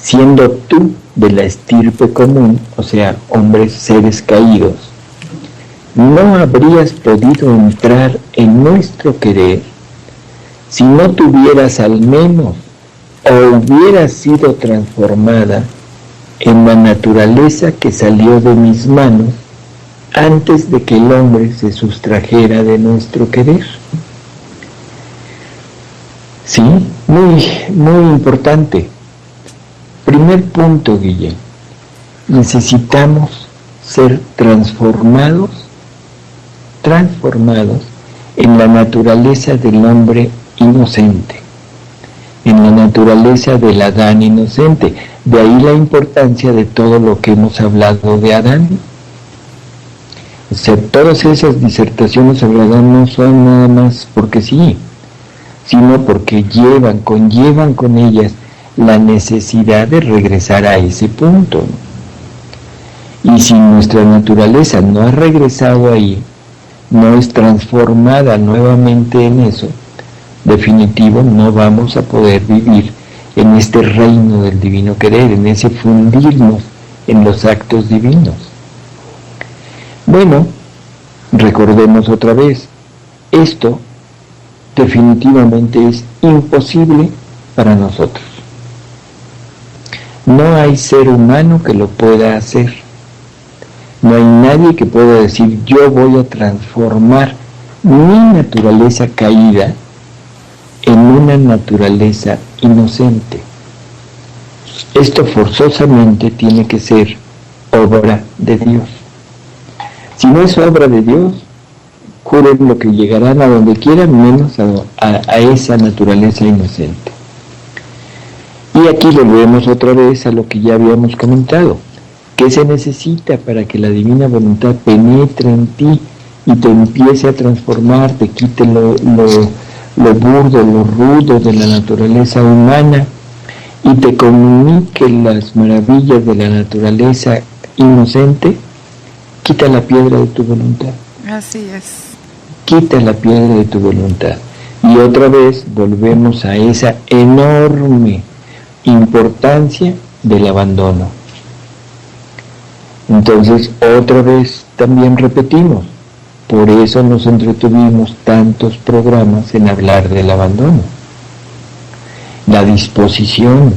siendo tú de la estirpe común, o sea, hombres, seres caídos, no habrías podido entrar en nuestro querer si no tuvieras al menos o hubieras sido transformada en la naturaleza que salió de mis manos antes de que el hombre se sustrajera de nuestro querer. Sí, muy importante. Primer punto, Guille. Necesitamos ser transformados en la naturaleza del hombre inocente, en la naturaleza del Adán inocente. De ahí la importancia de todo lo que hemos hablado de Adán. O sea, todas esas disertaciones sobre Adán no son nada más porque sí, sino porque conllevan con ellas la necesidad de regresar a ese punto. Y si nuestra naturaleza no ha regresado ahí, no es transformada nuevamente en eso, definitivo no vamos a poder vivir en este reino del divino querer, en ese fundirnos en los actos divinos. Bueno, recordemos otra vez, esto definitivamente es imposible para nosotros. No hay ser humano que lo pueda hacer. No hay nadie que pueda decir, yo voy a transformar mi naturaleza caída en una naturaleza inocente. Esto forzosamente tiene que ser obra de Dios. Si no es obra de Dios, juren lo que llegarán a donde quieran, menos a esa naturaleza inocente. Y aquí volvemos otra vez a lo que ya habíamos comentado. ¿Qué se necesita para que la divina voluntad penetre en ti y te empiece a transformar, te quite lo burdo, lo rudo de la naturaleza humana y te comunique las maravillas de la naturaleza inocente? Quita la piedra de tu voluntad. Así es. Quita la piedra de tu voluntad. Y otra vez volvemos a esa enorme importancia del abandono. Entonces, otra vez también repetimos, por eso nos entretuvimos tantos programas en hablar del abandono. La disposición,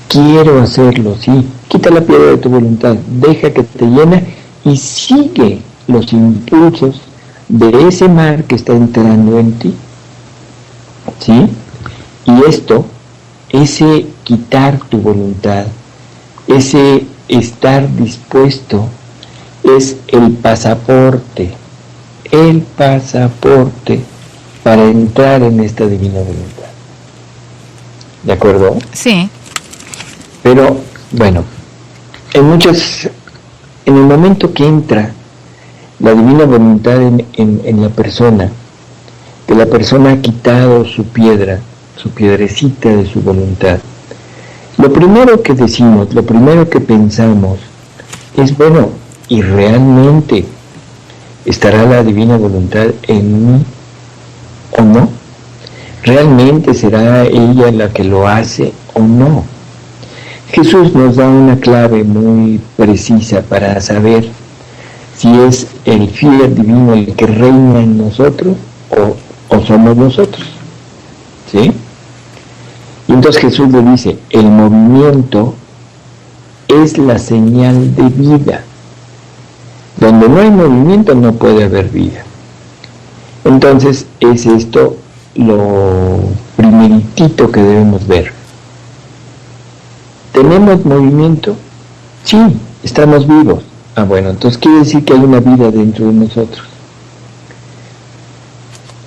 quiero hacerlo, sí, quita la piedra de tu voluntad, deja que te llene y sigue los impulsos de ese mar que está entrando en ti, ¿sí? Y esto, ese quitar tu voluntad, ese estar dispuesto, es el pasaporte para entrar en esta divina voluntad. ¿de acuerdo? Sí. Pero, bueno, en el momento que entra la divina voluntad en la persona, que la persona ha quitado su piedrecita de su voluntad, lo primero que decimos, lo primero que pensamos es, bueno, ¿y realmente estará la divina voluntad en mí o no? ¿Realmente será ella la que lo hace o no? Jesús nos da una clave muy precisa para saber si es el fiat divino el que reina en nosotros o somos nosotros. ¿Sí? Y entonces Jesús le dice, el movimiento es la señal de vida. Donde no hay movimiento no puede haber vida. Entonces es esto lo primeritito que debemos ver. ¿Tenemos movimiento? Sí, estamos vivos. Ah, bueno, entonces quiere decir que hay una vida dentro de nosotros.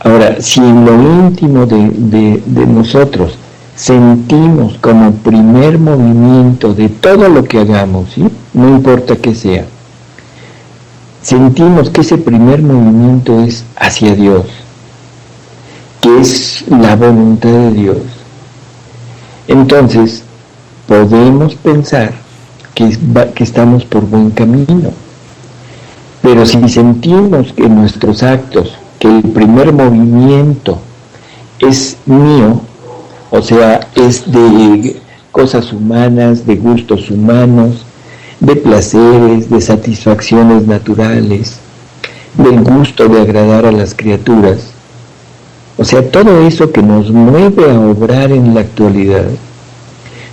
Ahora, si en lo íntimo de nosotros sentimos como primer movimiento de todo lo que hagamos, ¿sí? No importa qué sea, sentimos que ese primer movimiento es hacia Dios, que es la voluntad de Dios, entonces podemos pensar que estamos por buen camino. Pero si sentimos que nuestros actos, que el primer movimiento es mío, o sea, es de cosas humanas, de gustos humanos, de placeres, de satisfacciones naturales, del gusto de agradar a las criaturas, o sea, todo eso que nos mueve a obrar en la actualidad,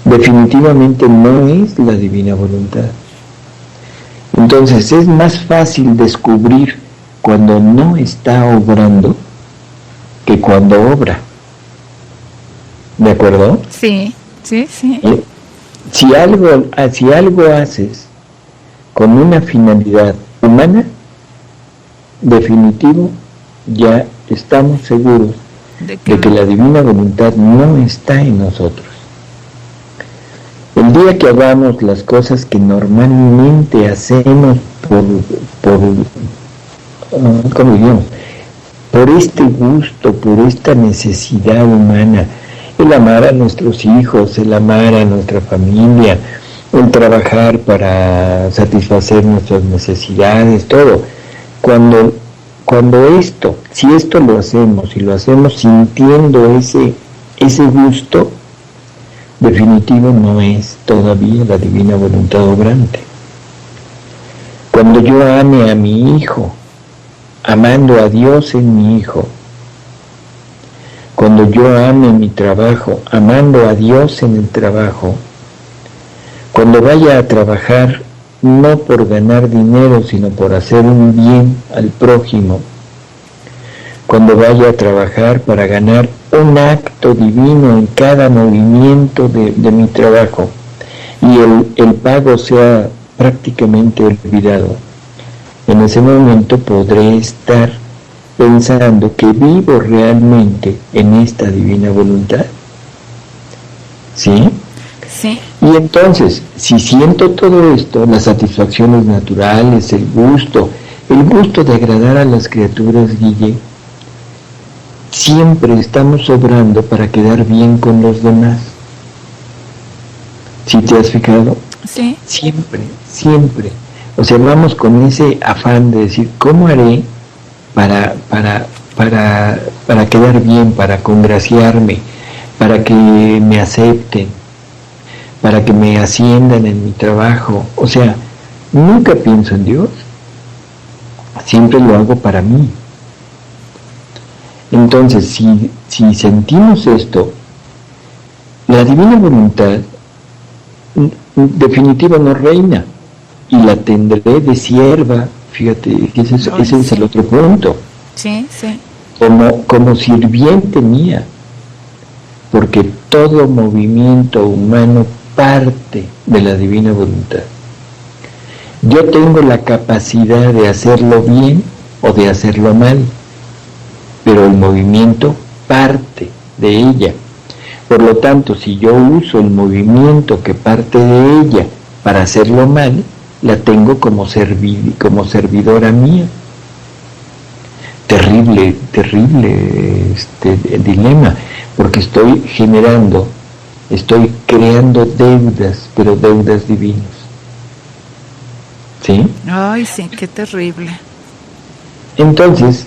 definitivamente no es la divina voluntad. Entonces es más fácil descubrir cuando no está obrando que cuando obra. ¿De acuerdo? Sí, sí, sí. Si algo haces con una finalidad humana, definitivo, ya estamos seguros de que la divina voluntad no está en nosotros. El día que hagamos las cosas que normalmente hacemos por este gusto, por esta necesidad humana, el amar a nuestros hijos, el amar a nuestra familia, el trabajar para satisfacer nuestras necesidades, todo. Si esto lo hacemos y lo hacemos sintiendo ese gusto, definitivo no es todavía la divina voluntad obrante. Cuando yo ame a mi hijo, amando a Dios en mi hijo, cuando yo ame mi trabajo, amando a Dios en el trabajo, cuando vaya a trabajar no por ganar dinero, sino por hacer un bien al prójimo, cuando vaya a trabajar para ganar un acto divino en cada movimiento de mi trabajo y el pago sea prácticamente olvidado, en ese momento podré estar pensando que vivo realmente en esta divina voluntad. ¿Sí? Sí. Y entonces, si siento todo esto, las satisfacciones naturales, el gusto de agradar a las criaturas, Guille, siempre estamos obrando para quedar bien con los demás. ¿Sí te has fijado? Sí. Siempre. O sea, vamos con ese afán de decir, ¿cómo haré para quedar bien, para congraciarme, para que me acepten, para que me asciendan en mi trabajo? O sea, nunca pienso en Dios, siempre lo hago para mí. Entonces, si sentimos esto, la divina voluntad definitiva no reina, y la tendré de sierva, fíjate, ese es el otro punto. Sí, sí. Como sirviente mía, porque todo movimiento humano parte de la divina voluntad. Yo tengo la capacidad de hacerlo bien o de hacerlo mal, pero el movimiento parte de ella. Por lo tanto, si yo uso el movimiento que parte de ella para hacerlo mal, la tengo como servidora mía. Terrible dilema, porque estoy creando deudas, pero deudas divinas. ¿Sí? Ay, sí, qué terrible. Entonces,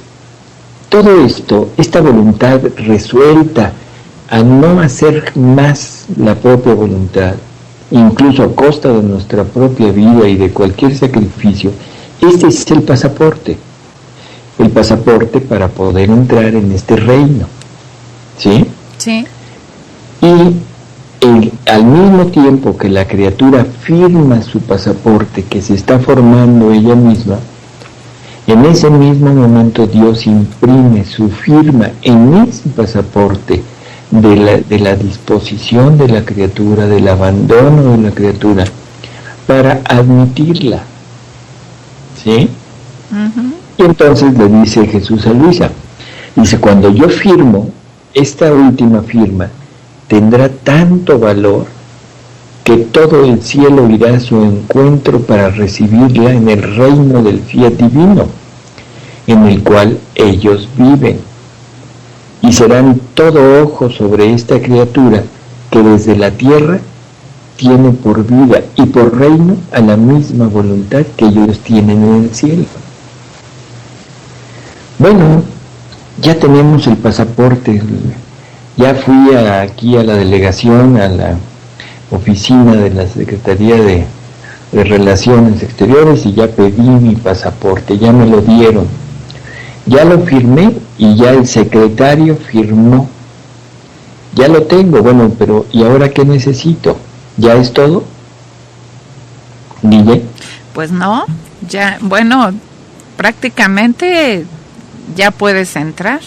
todo esto, esta voluntad resuelta a no hacer más la propia voluntad, incluso a costa de nuestra propia vida y de cualquier sacrificio, este es el pasaporte para poder entrar en este reino, ¿sí? Sí. Y al mismo tiempo que la criatura firma su pasaporte, que se está formando ella misma, en ese mismo momento Dios imprime su firma en ese pasaporte de la disposición de la criatura, del abandono de la criatura, para admitirla, ¿sí? Uh-huh. Y entonces le dice Jesús a Luisa, dice, cuando yo firmo, esta última firma tendrá tanto valor que todo el cielo irá a su encuentro para recibirla en el reino del fiat divino, en el cual ellos viven. Y serán todo ojo sobre esta criatura que desde la tierra tiene por vida y por reino a la misma voluntad que ellos tienen en el cielo. Bueno, ya tenemos el pasaporte. Ya fui aquí a la delegación, a la oficina de la Secretaría de Relaciones Exteriores y ya pedí mi pasaporte, ya me lo dieron. Ya lo firmé y ya el secretario firmó. Ya lo tengo, bueno, pero ¿y ahora qué necesito? ¿Ya es todo? ¿Guille? Pues no, ya, bueno, prácticamente ya puedes entrar.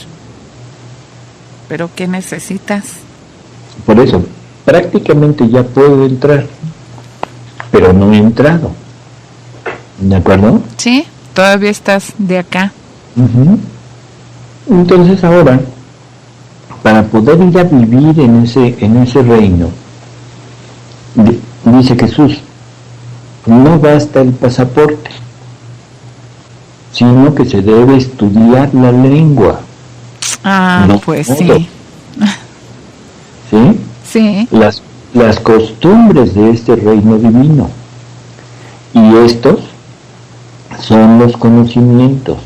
¿Pero qué necesitas? Por eso, prácticamente ya puedo entrar, pero no he entrado. ¿De acuerdo? Sí, todavía estás de acá. Uh-huh. Entonces ahora, para poder ir a vivir en ese reino, dice Jesús, no basta el pasaporte, sino que se debe estudiar la lengua. Ah, no, pues sí. ¿Sí? Sí. Las costumbres de este reino divino. Y estos son los conocimientos,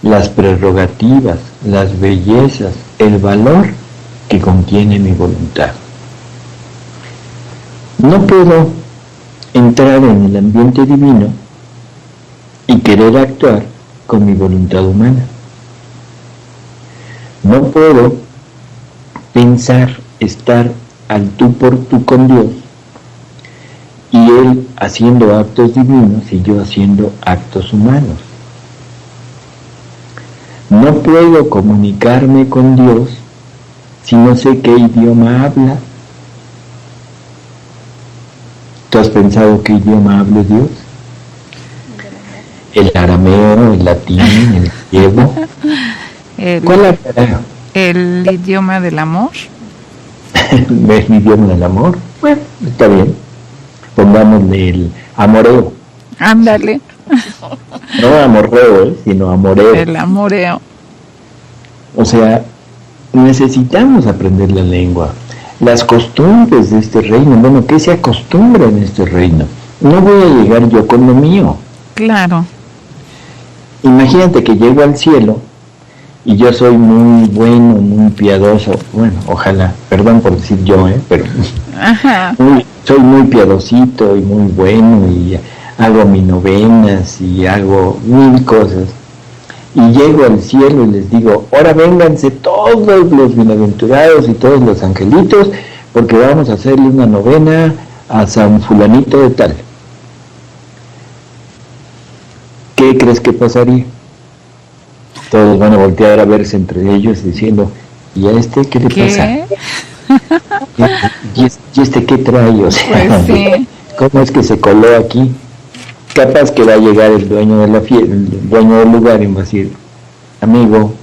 las prerrogativas, las bellezas, el valor que contiene mi voluntad. No puedo entrar en el ambiente divino y querer actuar con mi voluntad humana. No puedo pensar estar al tú por tú con Dios y Él haciendo actos divinos y yo haciendo actos humanos. No puedo comunicarme con Dios si no sé qué idioma habla. ¿Tú has pensado qué idioma habla Dios? El arameo, el latín, el griego. ¿Cuál hablará? ¿El idioma del amor? ¿El idioma del amor? Bueno, está bien. Pongámosle el amoreo. Ándale. No amorreo, sino amoreo. El amoreo. O sea, necesitamos aprender la lengua. Las costumbres de este reino, bueno, ¿qué se acostumbra en este reino? No voy a llegar yo con lo mío. Claro. Imagínate que llego al cielo y yo soy muy bueno, muy piadoso, bueno, ojalá, perdón por decir yo, pero ajá. Soy muy piadosito y muy bueno y hago mis novenas y hago 1000 cosas. Y llego al cielo y les digo, ahora vénganse todos los bienaventurados y todos los angelitos, porque vamos a hacerle una novena a San Fulanito de tal. ¿Qué crees que pasaría? Todos van a voltear a verse entre ellos diciendo, ¿y a este qué le pasa? ¿Y este qué trae? O sea, pues sí. ¿Cómo es que se coló aquí? Capaz que va a llegar el dueño de la fiesta, el dueño del lugar y va a decir, amigo,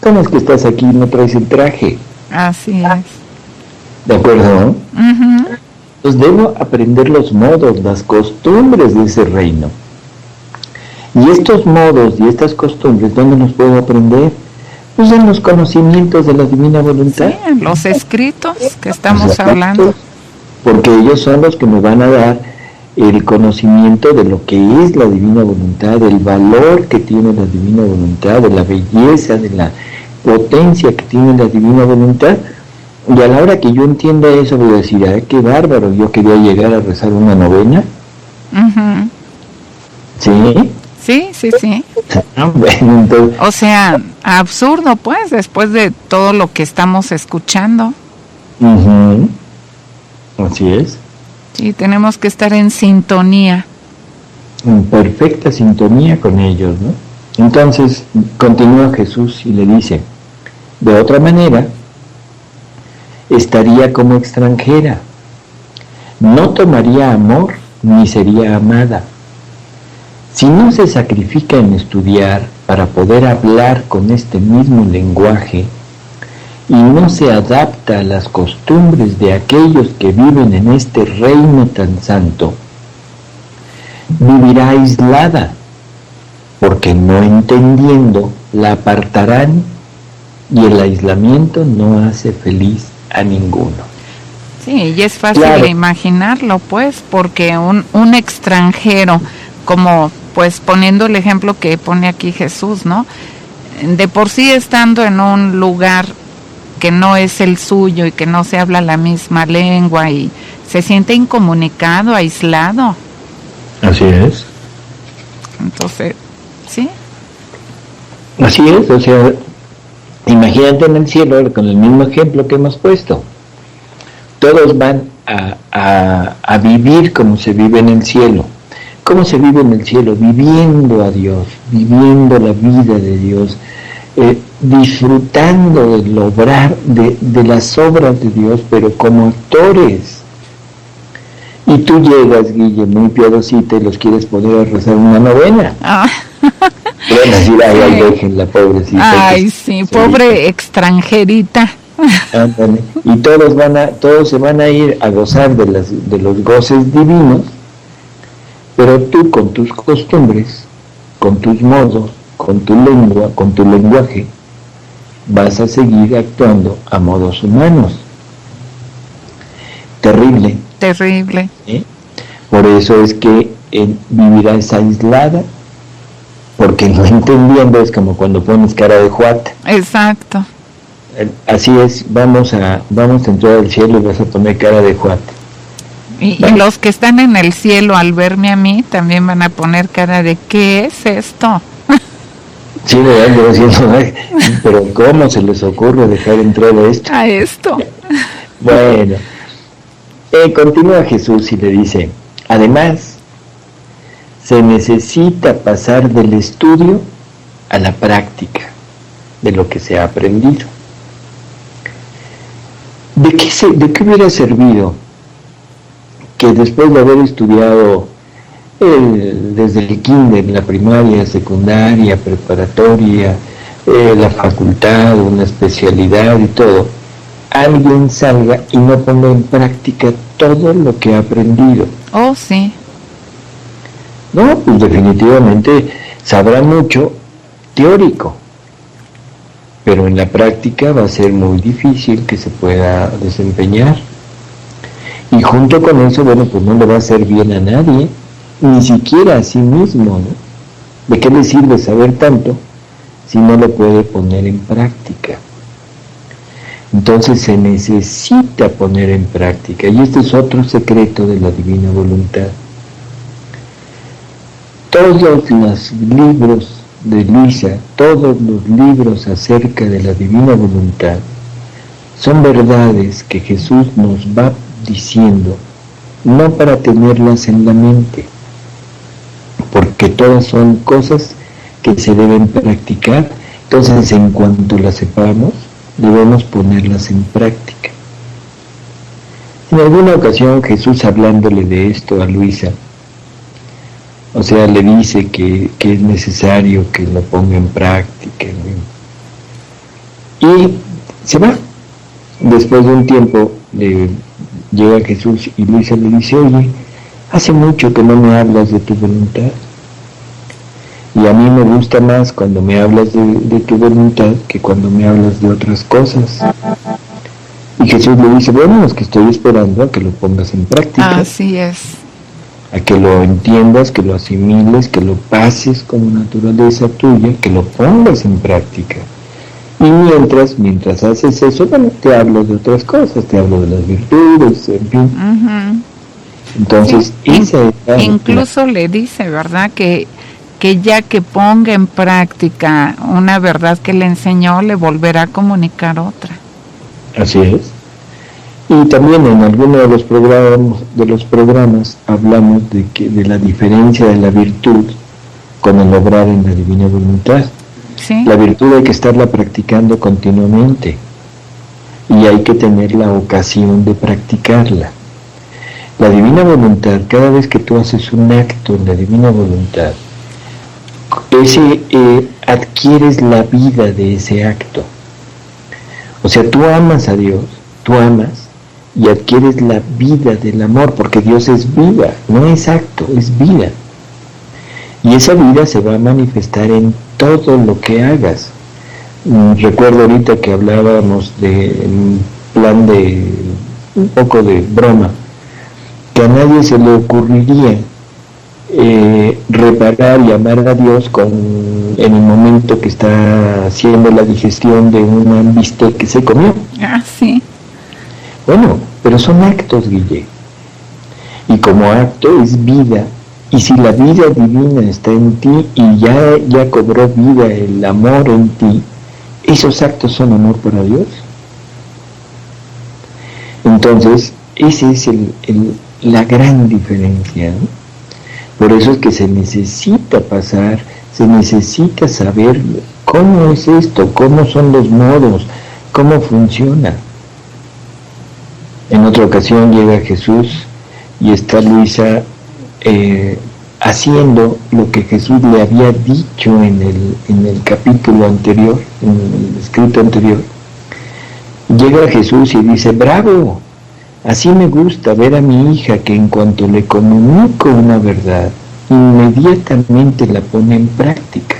¿cómo es que estás aquí y no traes el traje? Así es. ¿De acuerdo? Ujú. Pues debo aprender los modos, las costumbres de ese reino. Y estos modos y estas costumbres, ¿dónde los puedo aprender? Pues en los conocimientos de la divina voluntad. Sí, en los escritos que estamos Exacto. hablando. Porque ellos son los que me van a dar el conocimiento de lo que es la divina voluntad, del valor que tiene la divina voluntad, de la belleza, de la potencia que tiene la divina voluntad. Y a la hora que yo entienda eso voy a decir, ¡ay, qué bárbaro! Yo quería llegar a rezar una novena. Ujú. ¿Sí? Sí, sí, sí. Bueno, entonces, O sea, absurdo, pues, después de todo lo que estamos escuchando. ujú, así es, Sí, tenemos que estar en sintonía. en perfecta sintonía con ellos, ¿no? Entonces, continúa Jesús y le dice, de otra manera, estaría como extranjera, no tomaría amor ni sería amada. Si no se sacrifica en estudiar para poder hablar con este mismo lenguaje y no se adapta a las costumbres de aquellos que viven en este reino tan santo, vivirá aislada, porque no entendiendo la apartarán y el aislamiento no hace feliz a ninguno. Sí, y es fácil Claro. imaginarlo, pues, porque un extranjero, como pues poniendo el ejemplo que pone aquí Jesús, ¿no? De por sí estando en un lugar que no es el suyo y que no se habla la misma lengua y se siente incomunicado, aislado. Así es. Entonces, sí, Así es, o sea, imagínate en el cielo con el mismo ejemplo que hemos puesto. Todos van a vivir como se vive en el cielo. ¿Cómo se vive en el cielo? Viviendo a Dios, viviendo la vida de Dios, disfrutando del obrar, de las obras de Dios, pero como actores. Y tú llegas, Guille, muy piadosita y los quieres poner a rezar una novena. ah, Van a decir, ay, ay, Sí. déjenla, pobrecita. ay, sí, pobre extranjerita. Ándale. Y todos se van a ir a gozar de los goces divinos, pero tú con tus costumbres, con tus modos, con tu lengua, con tu lenguaje, vas a seguir actuando a modos humanos. Terrible. Terrible. ¿Eh? Por eso es que vivirás aislada, porque no entendiendo es como cuando pones cara de juat. Exacto. Así es, vamos a entrar al cielo y vas a poner cara de juat. Y los que están en el cielo al verme a mí también van a poner cara de ¿qué es esto? Sí, ¿verdad? Yo diciendo, "Ay, pero ¿cómo se les ocurre dejar entrar esto?" A esto. Bueno, continúa Jesús y le dice, además, se necesita pasar del estudio a la práctica de lo que se ha aprendido. ¿De qué hubiera servido que después de haber estudiado desde el kinder, la primaria, secundaria, preparatoria, la facultad, una especialidad y todo, alguien salga y no ponga en práctica todo lo que ha aprendido? Oh, sí. No, pues definitivamente sabrá mucho teórico, pero en la práctica va a ser muy difícil que se pueda desempeñar. Y junto con eso, bueno, pues no le va a hacer bien a nadie, ni siquiera a sí mismo, ¿no? ¿De qué le sirve saber tanto si no lo puede poner en práctica? Entonces se necesita poner en práctica, y este es otro secreto de la divina voluntad. Todos los libros de Luisa, todos los libros acerca de la divina voluntad, son verdades que Jesús nos va diciendo, no para tenerlas en la mente, porque todas son cosas que se deben practicar. Entonces, en cuanto las sepamos, debemos ponerlas en práctica. En alguna ocasión Jesús, hablándole de esto a Luisa, o sea, le dice que es necesario que lo ponga en práctica, ¿no? Y se va. Después de un tiempo llega Jesús y Luisa le dice, oye, hace mucho que no me hablas de tu voluntad. Y a mí me gusta más cuando me hablas de tu voluntad que cuando me hablas de otras cosas. Y Jesús le dice, bueno, es que estoy esperando a que lo pongas en práctica. Así es. A que lo entiendas, que lo asimiles, que lo pases como naturaleza tuya, que lo pongas en práctica. Y mientras haces eso, bueno, te hablo de otras cosas, te hablo de las virtudes, en fin. Uh-huh. Entonces, sí, esa es incluso le dice, ¿verdad?, que ya que ponga en práctica una verdad que le enseñó, le volverá a comunicar otra. Así es. Y también en alguno de los programas hablamos de la diferencia de la virtud con el obrar en la divina voluntad. ¿Sí? La virtud hay que estarla practicando continuamente y hay que tener la ocasión de practicarla. La divina voluntad, cada vez que tú haces un acto en la divina voluntad, adquieres la vida de ese acto. O sea, tú amas a Dios, tú amas y adquieres la vida del amor, porque Dios es vida, no es acto, es vida. Y esa vida se va a manifestar en todo lo que hagas. Recuerdo ahorita que hablábamos de plan de un poco de broma, que a nadie se le ocurriría reparar y amar a Dios en el momento que está haciendo la digestión de un bistec que se comió. Ah, sí. Bueno, pero son actos, Guille. Y como acto es vida. Y si la vida divina está en ti y ya cobró vida el amor en ti, esos actos son amor para Dios. Entonces, esa es la gran diferencia, ¿no? Por eso es que se necesita pasar, se necesita saber cómo es esto, cómo son los modos, cómo funciona. En otra ocasión llega Jesús y está Luisa haciendo lo que Jesús le había dicho en el capítulo anterior, en el escrito anterior. Llega Jesús y dice, bravo, así me gusta ver a mi hija que en cuanto le comunico una verdad, inmediatamente la pone en práctica.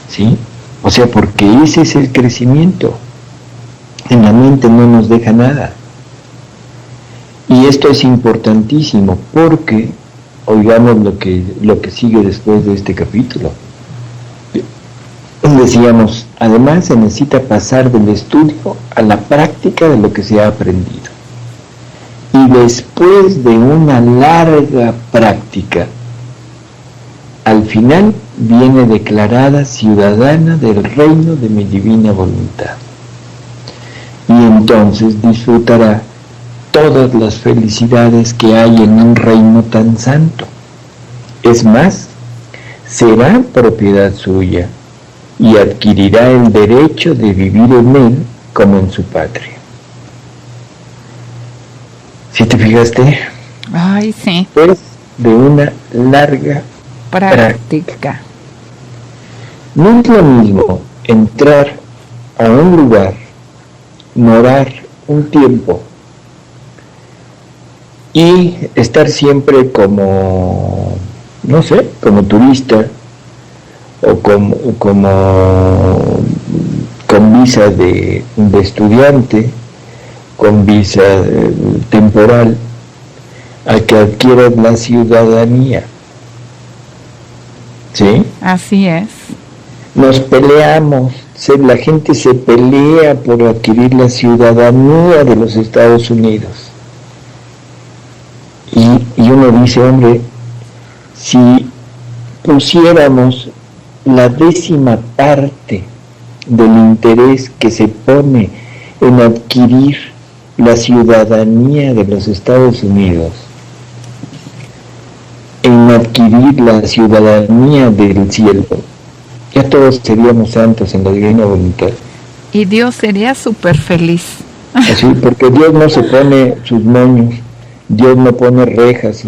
¿Sí? O sea, porque ese es el crecimiento. En la mente no nos deja nada. Y esto es importantísimo porque, oigamos lo que sigue después de este capítulo. Decíamos, además se necesita pasar del estudio a la práctica de lo que se ha aprendido. Y después de una larga práctica, al final viene declarada ciudadana del reino de mi divina voluntad. Y entonces disfrutará todas las felicidades que hay en un reino tan santo. Es más, será propiedad suya y adquirirá el derecho de vivir en él como en su patria. ¿Sí te fijaste? Ay, sí. Es de una larga práctica. No es lo mismo entrar a un lugar, morar un tiempo y estar siempre como, no sé, como turista o como con visa de estudiante, con visa temporal, a que adquieras la ciudadanía. ¿Sí? Así es. Nos peleamos, la gente se pelea por adquirir la ciudadanía de los Estados Unidos. Y uno dice, hombre, si pusiéramos la 10ª parte del interés que se pone en adquirir la ciudadanía de los Estados Unidos, en adquirir la ciudadanía del cielo, ya todos seríamos santos en la divina voluntad. Y Dios sería súper feliz. Así, porque Dios no se pone sus moños, Dios no pone rejas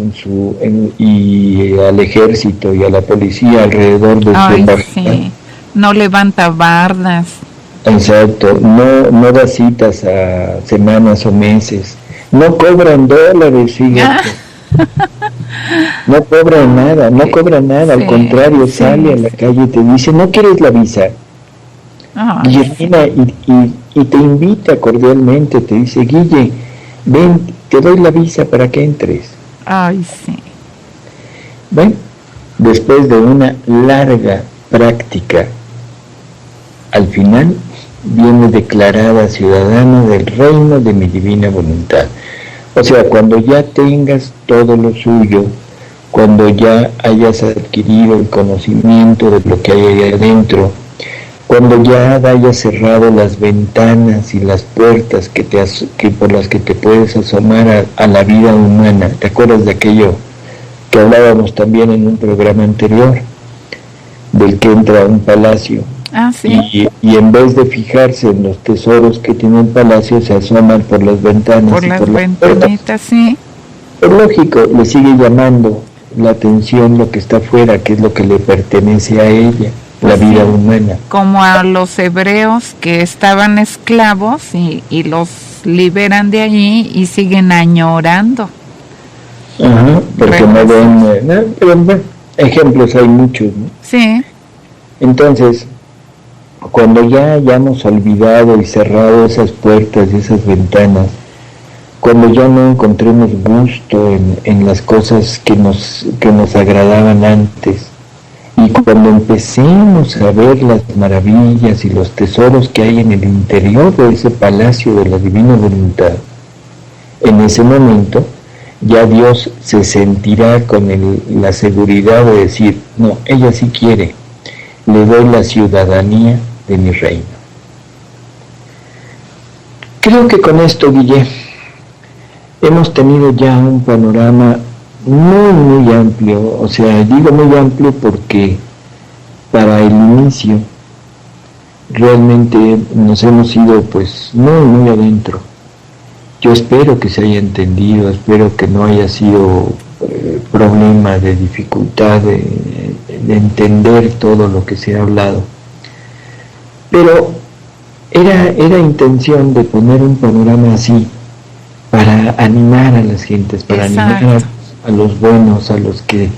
y al ejército y a la policía alrededor de su embajada. Sí. No levanta bardas. Exacto, no da citas a semanas o meses, no cobran dólares, fíjate. No cobran nada, al contrario, sale a la calle y te dice, ¿no quieres la visa? Guillermina, y te invita cordialmente, te dice, Guille, ven, te doy la visa para que entres. Ay, sí. Bueno, después de una larga práctica, al final viene declarada ciudadana del reino de mi divina voluntad. O sea, cuando ya tengas todo lo suyo, cuando ya hayas adquirido el conocimiento de lo que hay ahí adentro, cuando ya hayas cerrado las ventanas y las puertas que por las que te puedes asomar a la vida humana. ¿Te acuerdas de aquello que hablábamos también en un programa anterior? Del que entra a un palacio. Sí. Y en vez de fijarse en los tesoros que tiene el palacio, se asoman por las ventanas. Por las ventanitas, sí. Es lógico, le sigue llamando la atención lo que está afuera, que es lo que le pertenece a ella, pues la vida humana. Como a los hebreos que estaban esclavos y los liberan de allí y siguen añorando. Ajá, porque no ven, pero bueno, ejemplos hay muchos, ¿no? Sí. Entonces, cuando ya hayamos olvidado y cerrado esas puertas y esas ventanas, cuando ya no encontremos gusto en las cosas que nos agradaban antes, y cuando empecemos a ver las maravillas y los tesoros que hay en el interior de ese palacio de la divina voluntad, en ese momento ya Dios se sentirá con la seguridad de decir, no, ella sí quiere, le doy la ciudadanía de mi reino. Creo que con esto, Guille, hemos tenido ya un panorama muy amplio, o sea, digo muy amplio porque para el inicio realmente nos hemos ido pues muy adentro. Yo espero que se haya entendido, espero que no haya sido problema de dificultad de entender todo lo que se ha hablado. Pero era intención de poner un panorama así para animar a las gentes, para animar a los buenos, a los que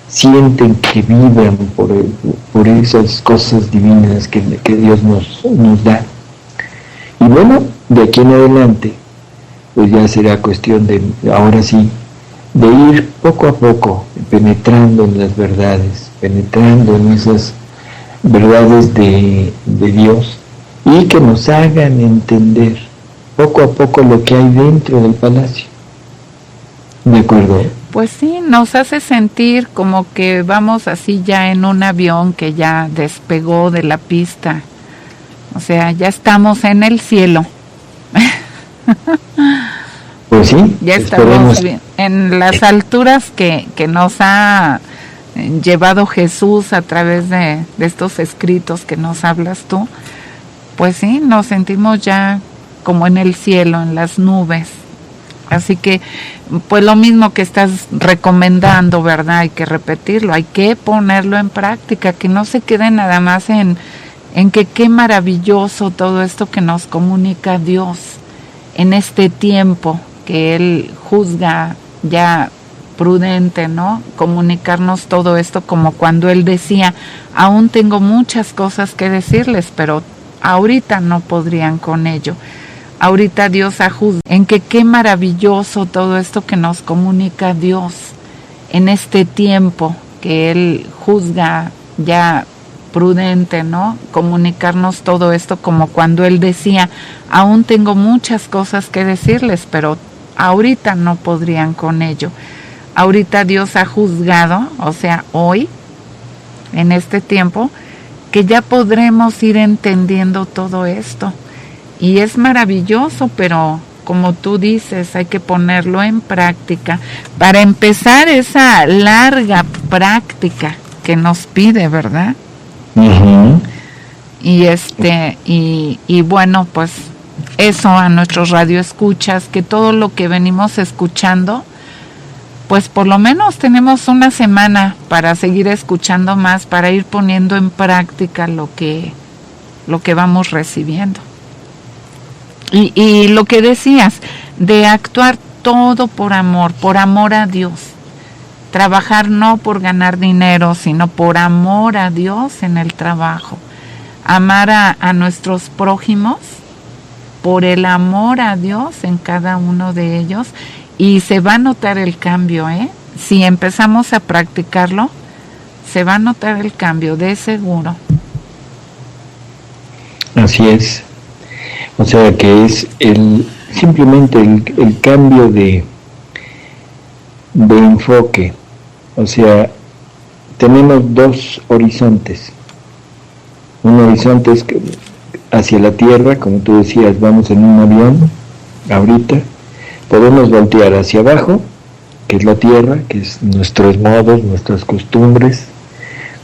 sienten que vibran por esas cosas divinas que Dios nos da. Y bueno, de aquí en adelante, pues ya será cuestión de, ahora sí, de ir poco a poco penetrando en las verdades, penetrando en esas verdades de Dios y que nos hagan entender poco a poco lo que hay dentro del palacio. ¿De acuerdo? Pues sí, nos hace sentir como que vamos así ya en un avión que ya despegó de la pista. O sea, ya estamos en el cielo. Pues sí, ya estamos bien, en las alturas que nos ha llevado Jesús a través de estos escritos que nos hablas tú. Pues sí, nos sentimos ya como en el cielo, en las nubes. Así que, pues lo mismo que estás recomendando, ¿verdad? Hay que repetirlo, hay que ponerlo en práctica, que no se quede nada más en que qué maravilloso todo esto que nos comunica Dios en este tiempo que Él juzga ya prudente, ¿no? Comunicarnos todo esto como cuando Él decía, aún tengo muchas cosas que decirles, pero ahorita no podrían con ello. Ahorita Dios ha juzgado en que qué maravilloso todo esto que nos comunica Dios en este tiempo que Él juzga ya prudente, ¿no? Comunicarnos todo esto como cuando Él decía, aún tengo muchas cosas que decirles, pero ahorita no podrían con ello. Ahorita Dios ha juzgado, o sea, hoy, en este tiempo, que ya podremos ir entendiendo todo esto. Y es maravilloso, pero como tú dices, hay que ponerlo en práctica para empezar esa larga práctica que nos pide, ¿verdad? Uh-huh. Y bueno, pues eso a nuestros radioescuchas, que todo lo que venimos escuchando, pues por lo menos tenemos una semana para seguir escuchando más, para ir poniendo en práctica lo que lo que vamos recibiendo. Y lo que decías, de actuar todo por amor a Dios. Trabajar no por ganar dinero, sino por amor a Dios en el trabajo. Amar a nuestros prójimos por el amor a Dios en cada uno de ellos. Y se va a notar el cambio, ¿eh? Si empezamos a practicarlo, se va a notar el cambio, de seguro. Así es. O sea que es simplemente el cambio de enfoque. O sea, tenemos dos horizontes. Un horizonte es hacia la tierra, como tú decías, vamos en un avión, ahorita. Podemos voltear hacia abajo, que es la tierra, que es nuestros modos, nuestras costumbres,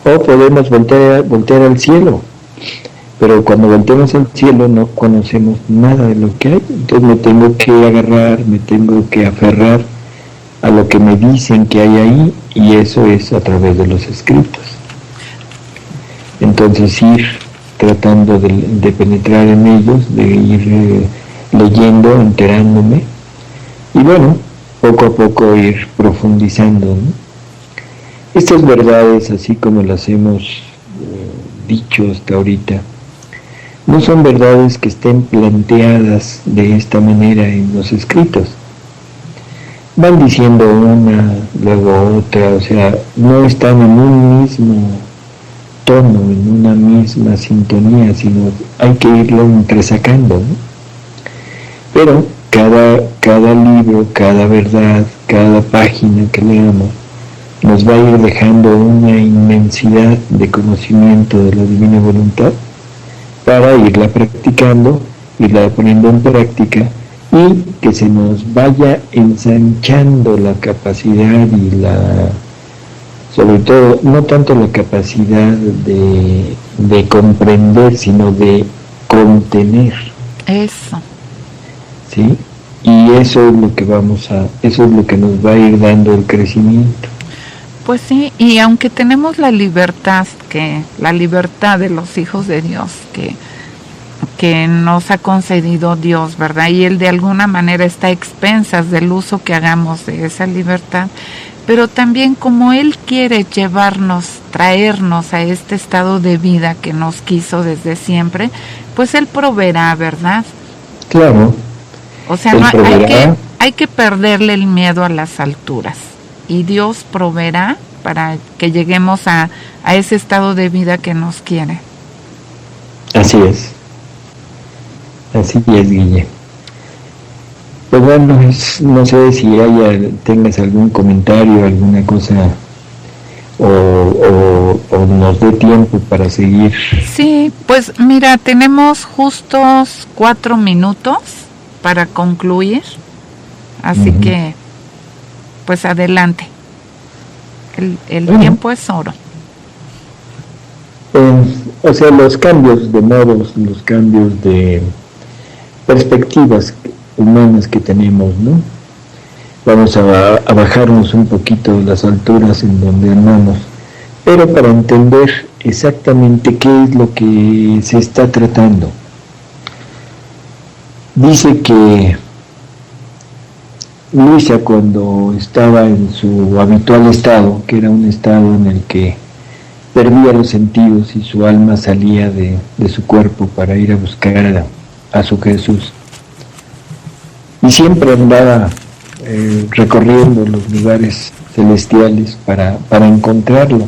o podemos voltear al cielo. Pero cuando volteamos al cielo no conocemos nada de lo que hay, entonces me tengo que agarrar, me tengo que aferrar a lo que me dicen que hay ahí, y eso es a través de los escritos. Entonces ir tratando de penetrar en ellos, de ir leyendo, enterándome, y bueno, poco a poco ir profundizando, ¿no? Estas verdades, así como las hemos dicho hasta ahorita, no son verdades que estén planteadas de esta manera en los escritos. Van diciendo una, luego otra, o sea, no están en un mismo tono, en una misma sintonía, sino hay que irlo entresacando, ¿no? Pero cada libro, cada verdad, cada página que leamos, nos va a ir dejando una inmensidad de conocimiento de la divina voluntad para irla practicando, irla poniendo en práctica, y que se nos vaya ensanchando la capacidad sobre todo, no tanto la capacidad de comprender, sino de contener. Eso. ¿Sí? Y eso es lo que eso es lo que nos va a ir dando el crecimiento. Pues sí, y aunque tenemos la libertad de los hijos de Dios, que nos ha concedido Dios, ¿verdad? Y Él de alguna manera está a expensas del uso que hagamos de esa libertad, pero también como Él quiere traernos a este estado de vida que nos quiso desde siempre, pues Él proveerá, ¿verdad? Claro. O sea, hay que perderle el miedo a las alturas, y Dios proveerá para que lleguemos a ese estado de vida que nos quiere. Así es, Guille. Pues bueno, no sé si tengas algún comentario, alguna cosa, o nos dé tiempo para seguir. Sí, pues mira, tenemos justos 4 minutos para concluir, así que pues adelante. El tiempo es oro. O sea, los cambios de modos, los cambios de perspectivas humanas que tenemos, ¿no? Vamos a bajarnos un poquito de las alturas en donde andamos, pero para entender exactamente qué es lo que se está tratando. Dice que Luisa, cuando estaba en su habitual estado, que era un estado en el que perdía los sentidos y su alma salía de su cuerpo para ir a buscar a su Jesús, y siempre andaba recorriendo los lugares celestiales para encontrarlo,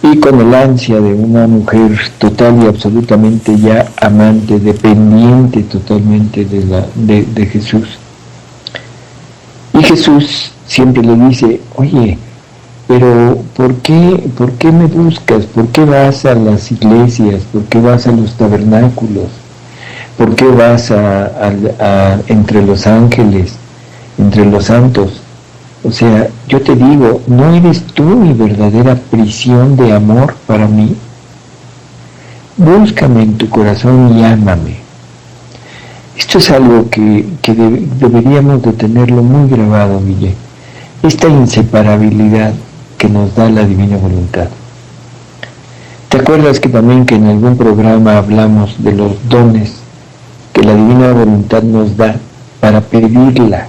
y con el ansia de una mujer total y absolutamente ya amante, dependiente totalmente de Jesús. Y Jesús siempre le dice: oye, pero ¿por qué me buscas? ¿Por qué vas a las iglesias? ¿Por qué vas a los tabernáculos? ¿Por qué vas entre los ángeles, entre los santos? O sea, yo te digo, ¿no eres tú mi verdadera prisión de amor para mí? Búscame en tu corazón y ámame. Esto es algo que deberíamos de tenerlo muy grabado, Guille. Esta inseparabilidad que nos da la divina voluntad. ¿Te acuerdas que también que en algún programa hablamos de los dones que la divina voluntad nos da para pedirla?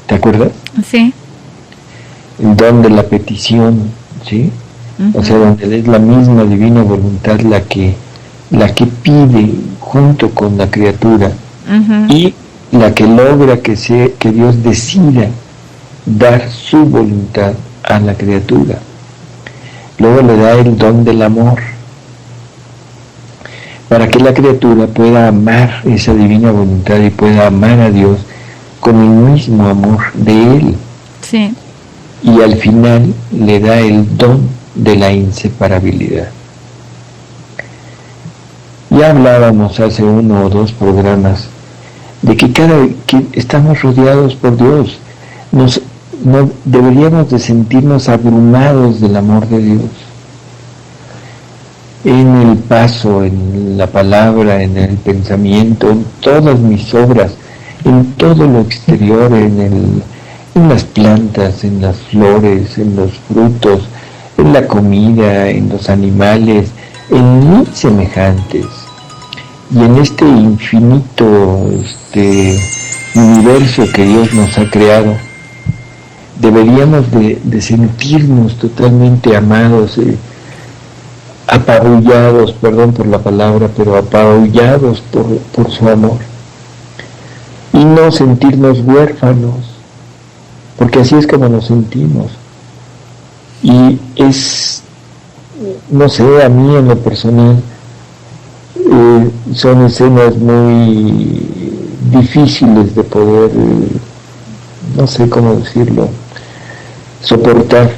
¿Te acuerdas? Sí. El don de la petición, ¿sí? O sea, donde es la misma divina voluntad la que pide junto con la criatura y la que logra que Dios decida dar su voluntad a la criatura. Luego le da el don del amor para que la criatura pueda amar esa divina voluntad y pueda amar a Dios con el mismo amor de Él. Sí. Y al final le da el don de la inseparabilidad. Ya hablábamos hace 1 o 2 programas de que que estamos rodeados por Dios. No deberíamos de sentirnos abrumados del amor de Dios. En el paso, en la palabra, en el pensamiento, en todas mis obras, en todo lo exterior, en las plantas, en las flores, en los frutos, en la comida, en los animales, en mis semejantes. Y en este infinito universo que Dios nos ha creado, deberíamos de sentirnos totalmente amados, apabullados, perdón por la palabra, pero apabullados por su amor. Y no sentirnos huérfanos, porque así es como nos sentimos. Y no sé, a mí en lo personal, son escenas muy difíciles de poder, no sé cómo decirlo, soportar.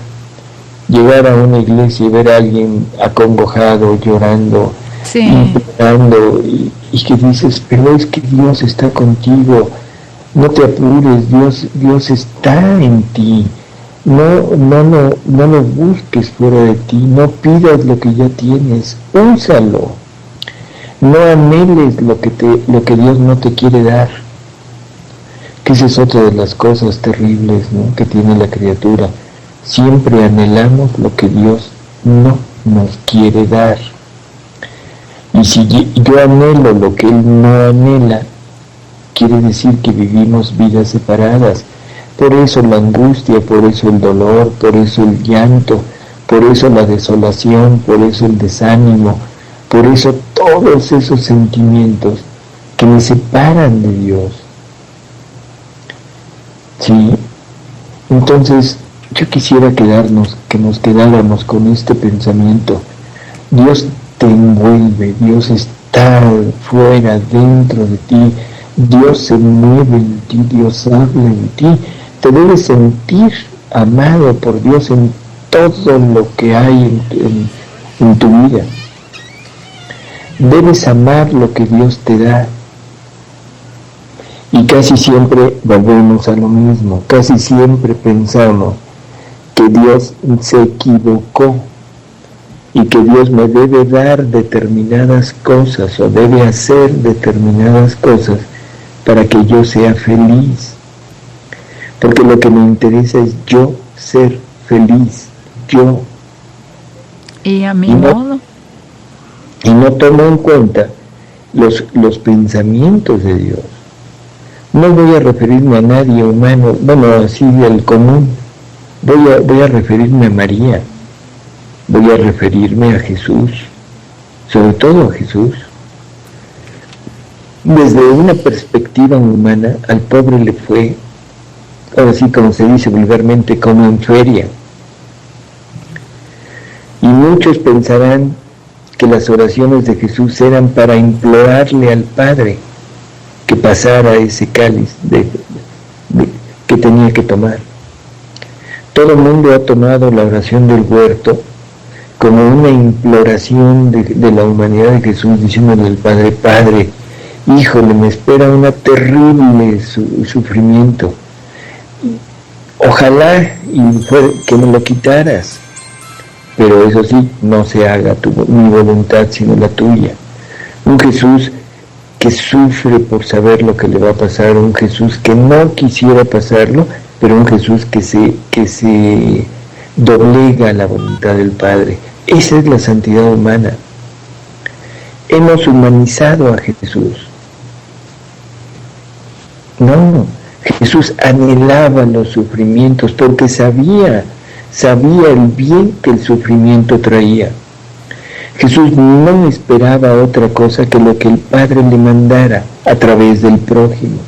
Llegar a una iglesia y ver a alguien acongojado, llorando, implorando, y que dices, pero es que Dios está contigo, no te apures, Dios está en ti, no lo busques fuera de ti, no pidas lo que ya tienes, úsalo, no anheles lo que Dios no te quiere dar, que esa es otra de las cosas terribles, ¿no?, que tiene la criatura. Siempre anhelamos lo que Dios no nos quiere dar. Y si yo anhelo lo que Él no anhela, quiere decir que vivimos vidas separadas. Por eso la angustia, por eso el dolor, por eso el llanto, por eso la desolación, por eso el desánimo, por eso todos esos sentimientos que me separan de Dios. ¿Sí? Entonces, yo quisiera que nos quedáramos con este pensamiento. Dios te envuelve, Dios está fuera, dentro de ti, Dios se mueve en ti, Dios habla en ti. Te debes sentir amado por Dios en todo lo que hay en tu vida. Debes amar lo que Dios te da. Y casi siempre volvemos a lo mismo, casi siempre pensamos que Dios se equivocó y que Dios me debe dar determinadas cosas o debe hacer determinadas cosas para que yo sea feliz. Porque lo que me interesa es yo ser feliz, yo. Y a mi modo. Y no tomo en cuenta los pensamientos de Dios. No voy a referirme a nadie humano, bueno, así del común. Voy a referirme a María, voy a referirme a Jesús, sobre todo a Jesús. Desde una perspectiva humana, al pobre le fue, ahora sí como se dice vulgarmente, como en feria. Y muchos pensarán que las oraciones de Jesús eran para implorarle al Padre que pasara ese cáliz que tenía que tomar. Todo el mundo ha tomado la oración del huerto como una imploración de la humanidad de Jesús, diciéndole al Padre, Padre, híjole, me espera un terrible sufrimiento. Ojalá que me lo quitaras, pero eso sí, no se haga mi voluntad sino la tuya. Un Jesús que sufre por saber lo que le va a pasar, un Jesús que no quisiera pasarlo, pero un Jesús que se doblega a la voluntad del Padre. Esa es la santidad humana. Hemos humanizado a Jesús. No, Jesús anhelaba los sufrimientos porque sabía el bien que el sufrimiento traía. Jesús no esperaba otra cosa que lo que el Padre le mandara a través del prójimo.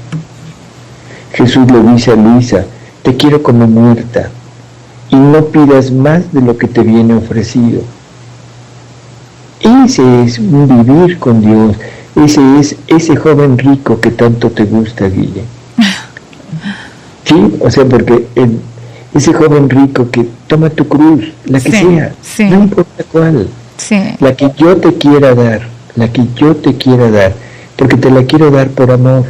Jesús le dice a Luisa: te quiero como muerta y no pidas más de lo que te viene ofrecido. Ese es un vivir con Dios. Ese es ese joven rico que tanto te gusta, Guille. Sí, o sea, porque ese joven rico que toma tu cruz, la que sea, no importa cuál, la que yo te quiera dar, porque te la quiero dar por amor,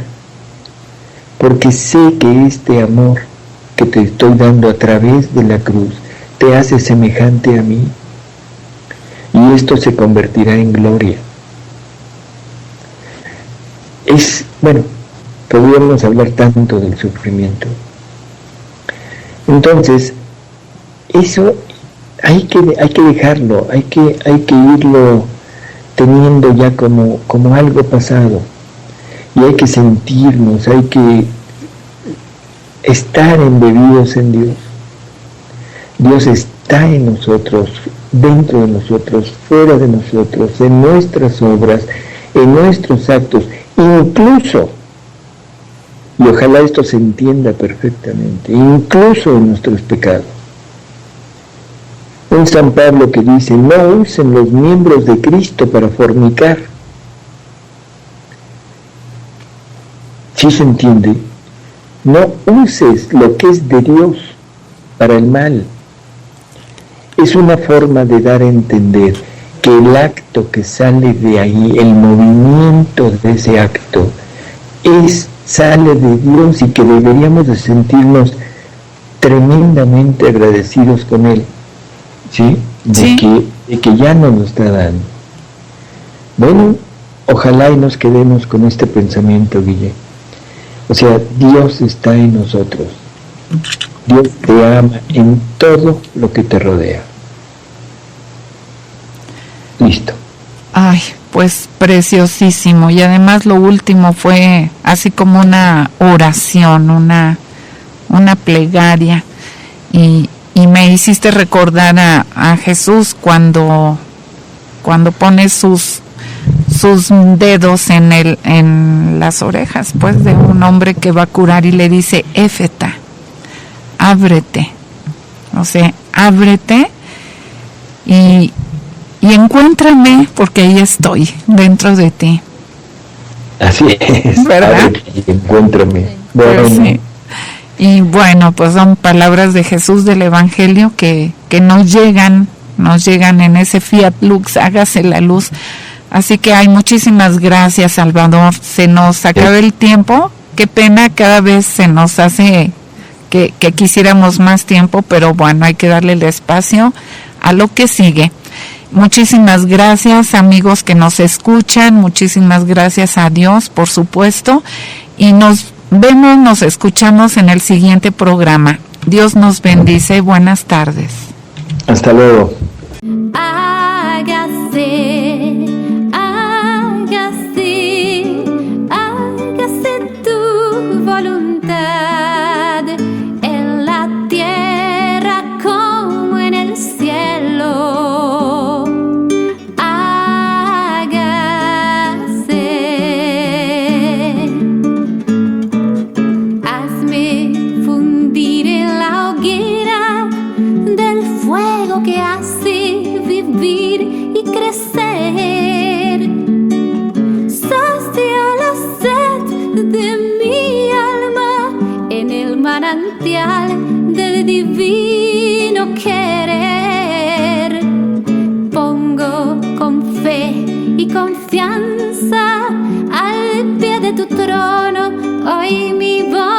porque sé que este amor que te estoy dando a través de la cruz te hace semejante a mí, y esto se convertirá en gloria. Podríamos hablar tanto del sufrimiento. Entonces, eso hay que dejarlo, hay que irlo teniendo ya como algo pasado, y hay que sentirnos, hay que estar embebidos en Dios. Dios está en nosotros, dentro de nosotros, fuera de nosotros, en nuestras obras, en nuestros actos, incluso, y ojalá esto se entienda perfectamente, incluso en nuestros pecados. Un San Pablo que dice: no usen los miembros de Cristo para fornicar. ¿Sí se entiende? No uses lo que es de Dios para el mal. Es una forma de dar a entender que el acto que sale de ahí, el movimiento de ese acto, sale de Dios, y que deberíamos de sentirnos tremendamente agradecidos con Él, ¿sí? De que ya nos lo está dando. Bueno, ojalá y nos quedemos con este pensamiento, Guille. O sea, Dios está en nosotros. Dios te ama en todo lo que te rodea. Listo. Ay, pues preciosísimo. Y además lo último fue así como una oración, una plegaria. Y me hiciste recordar a Jesús cuando pone sus dedos en las orejas, pues, de un hombre que va a curar, y le dice: Éfeta, ábrete. O sea, ábrete y encuéntrame, porque ahí estoy, dentro de ti. Así es, ¿verdad? Y encuéntrame. Bueno. Sí. Y bueno, pues son palabras de Jesús del Evangelio que nos llegan en ese Fiat Lux, hágase la luz. Así que hay muchísimas gracias, Salvador. Se nos acaba el tiempo. Qué pena, cada vez se nos hace que quisiéramos más tiempo, pero bueno, hay que darle el espacio a lo que sigue. Muchísimas gracias, amigos que nos escuchan. Muchísimas gracias a Dios, por supuesto. Y nos escuchamos en el siguiente programa. Dios nos bendice. Buenas tardes. Hasta luego. Hágase tu voluntad en la tierra como en el cielo. Hágase. Hazme fundir en la hoguera del fuego que hace vivir y crecer. Sacia la sed de mi alma en el manantial del divino querer. Pongo con fe y confianza al pie de tu trono hoy mi voz.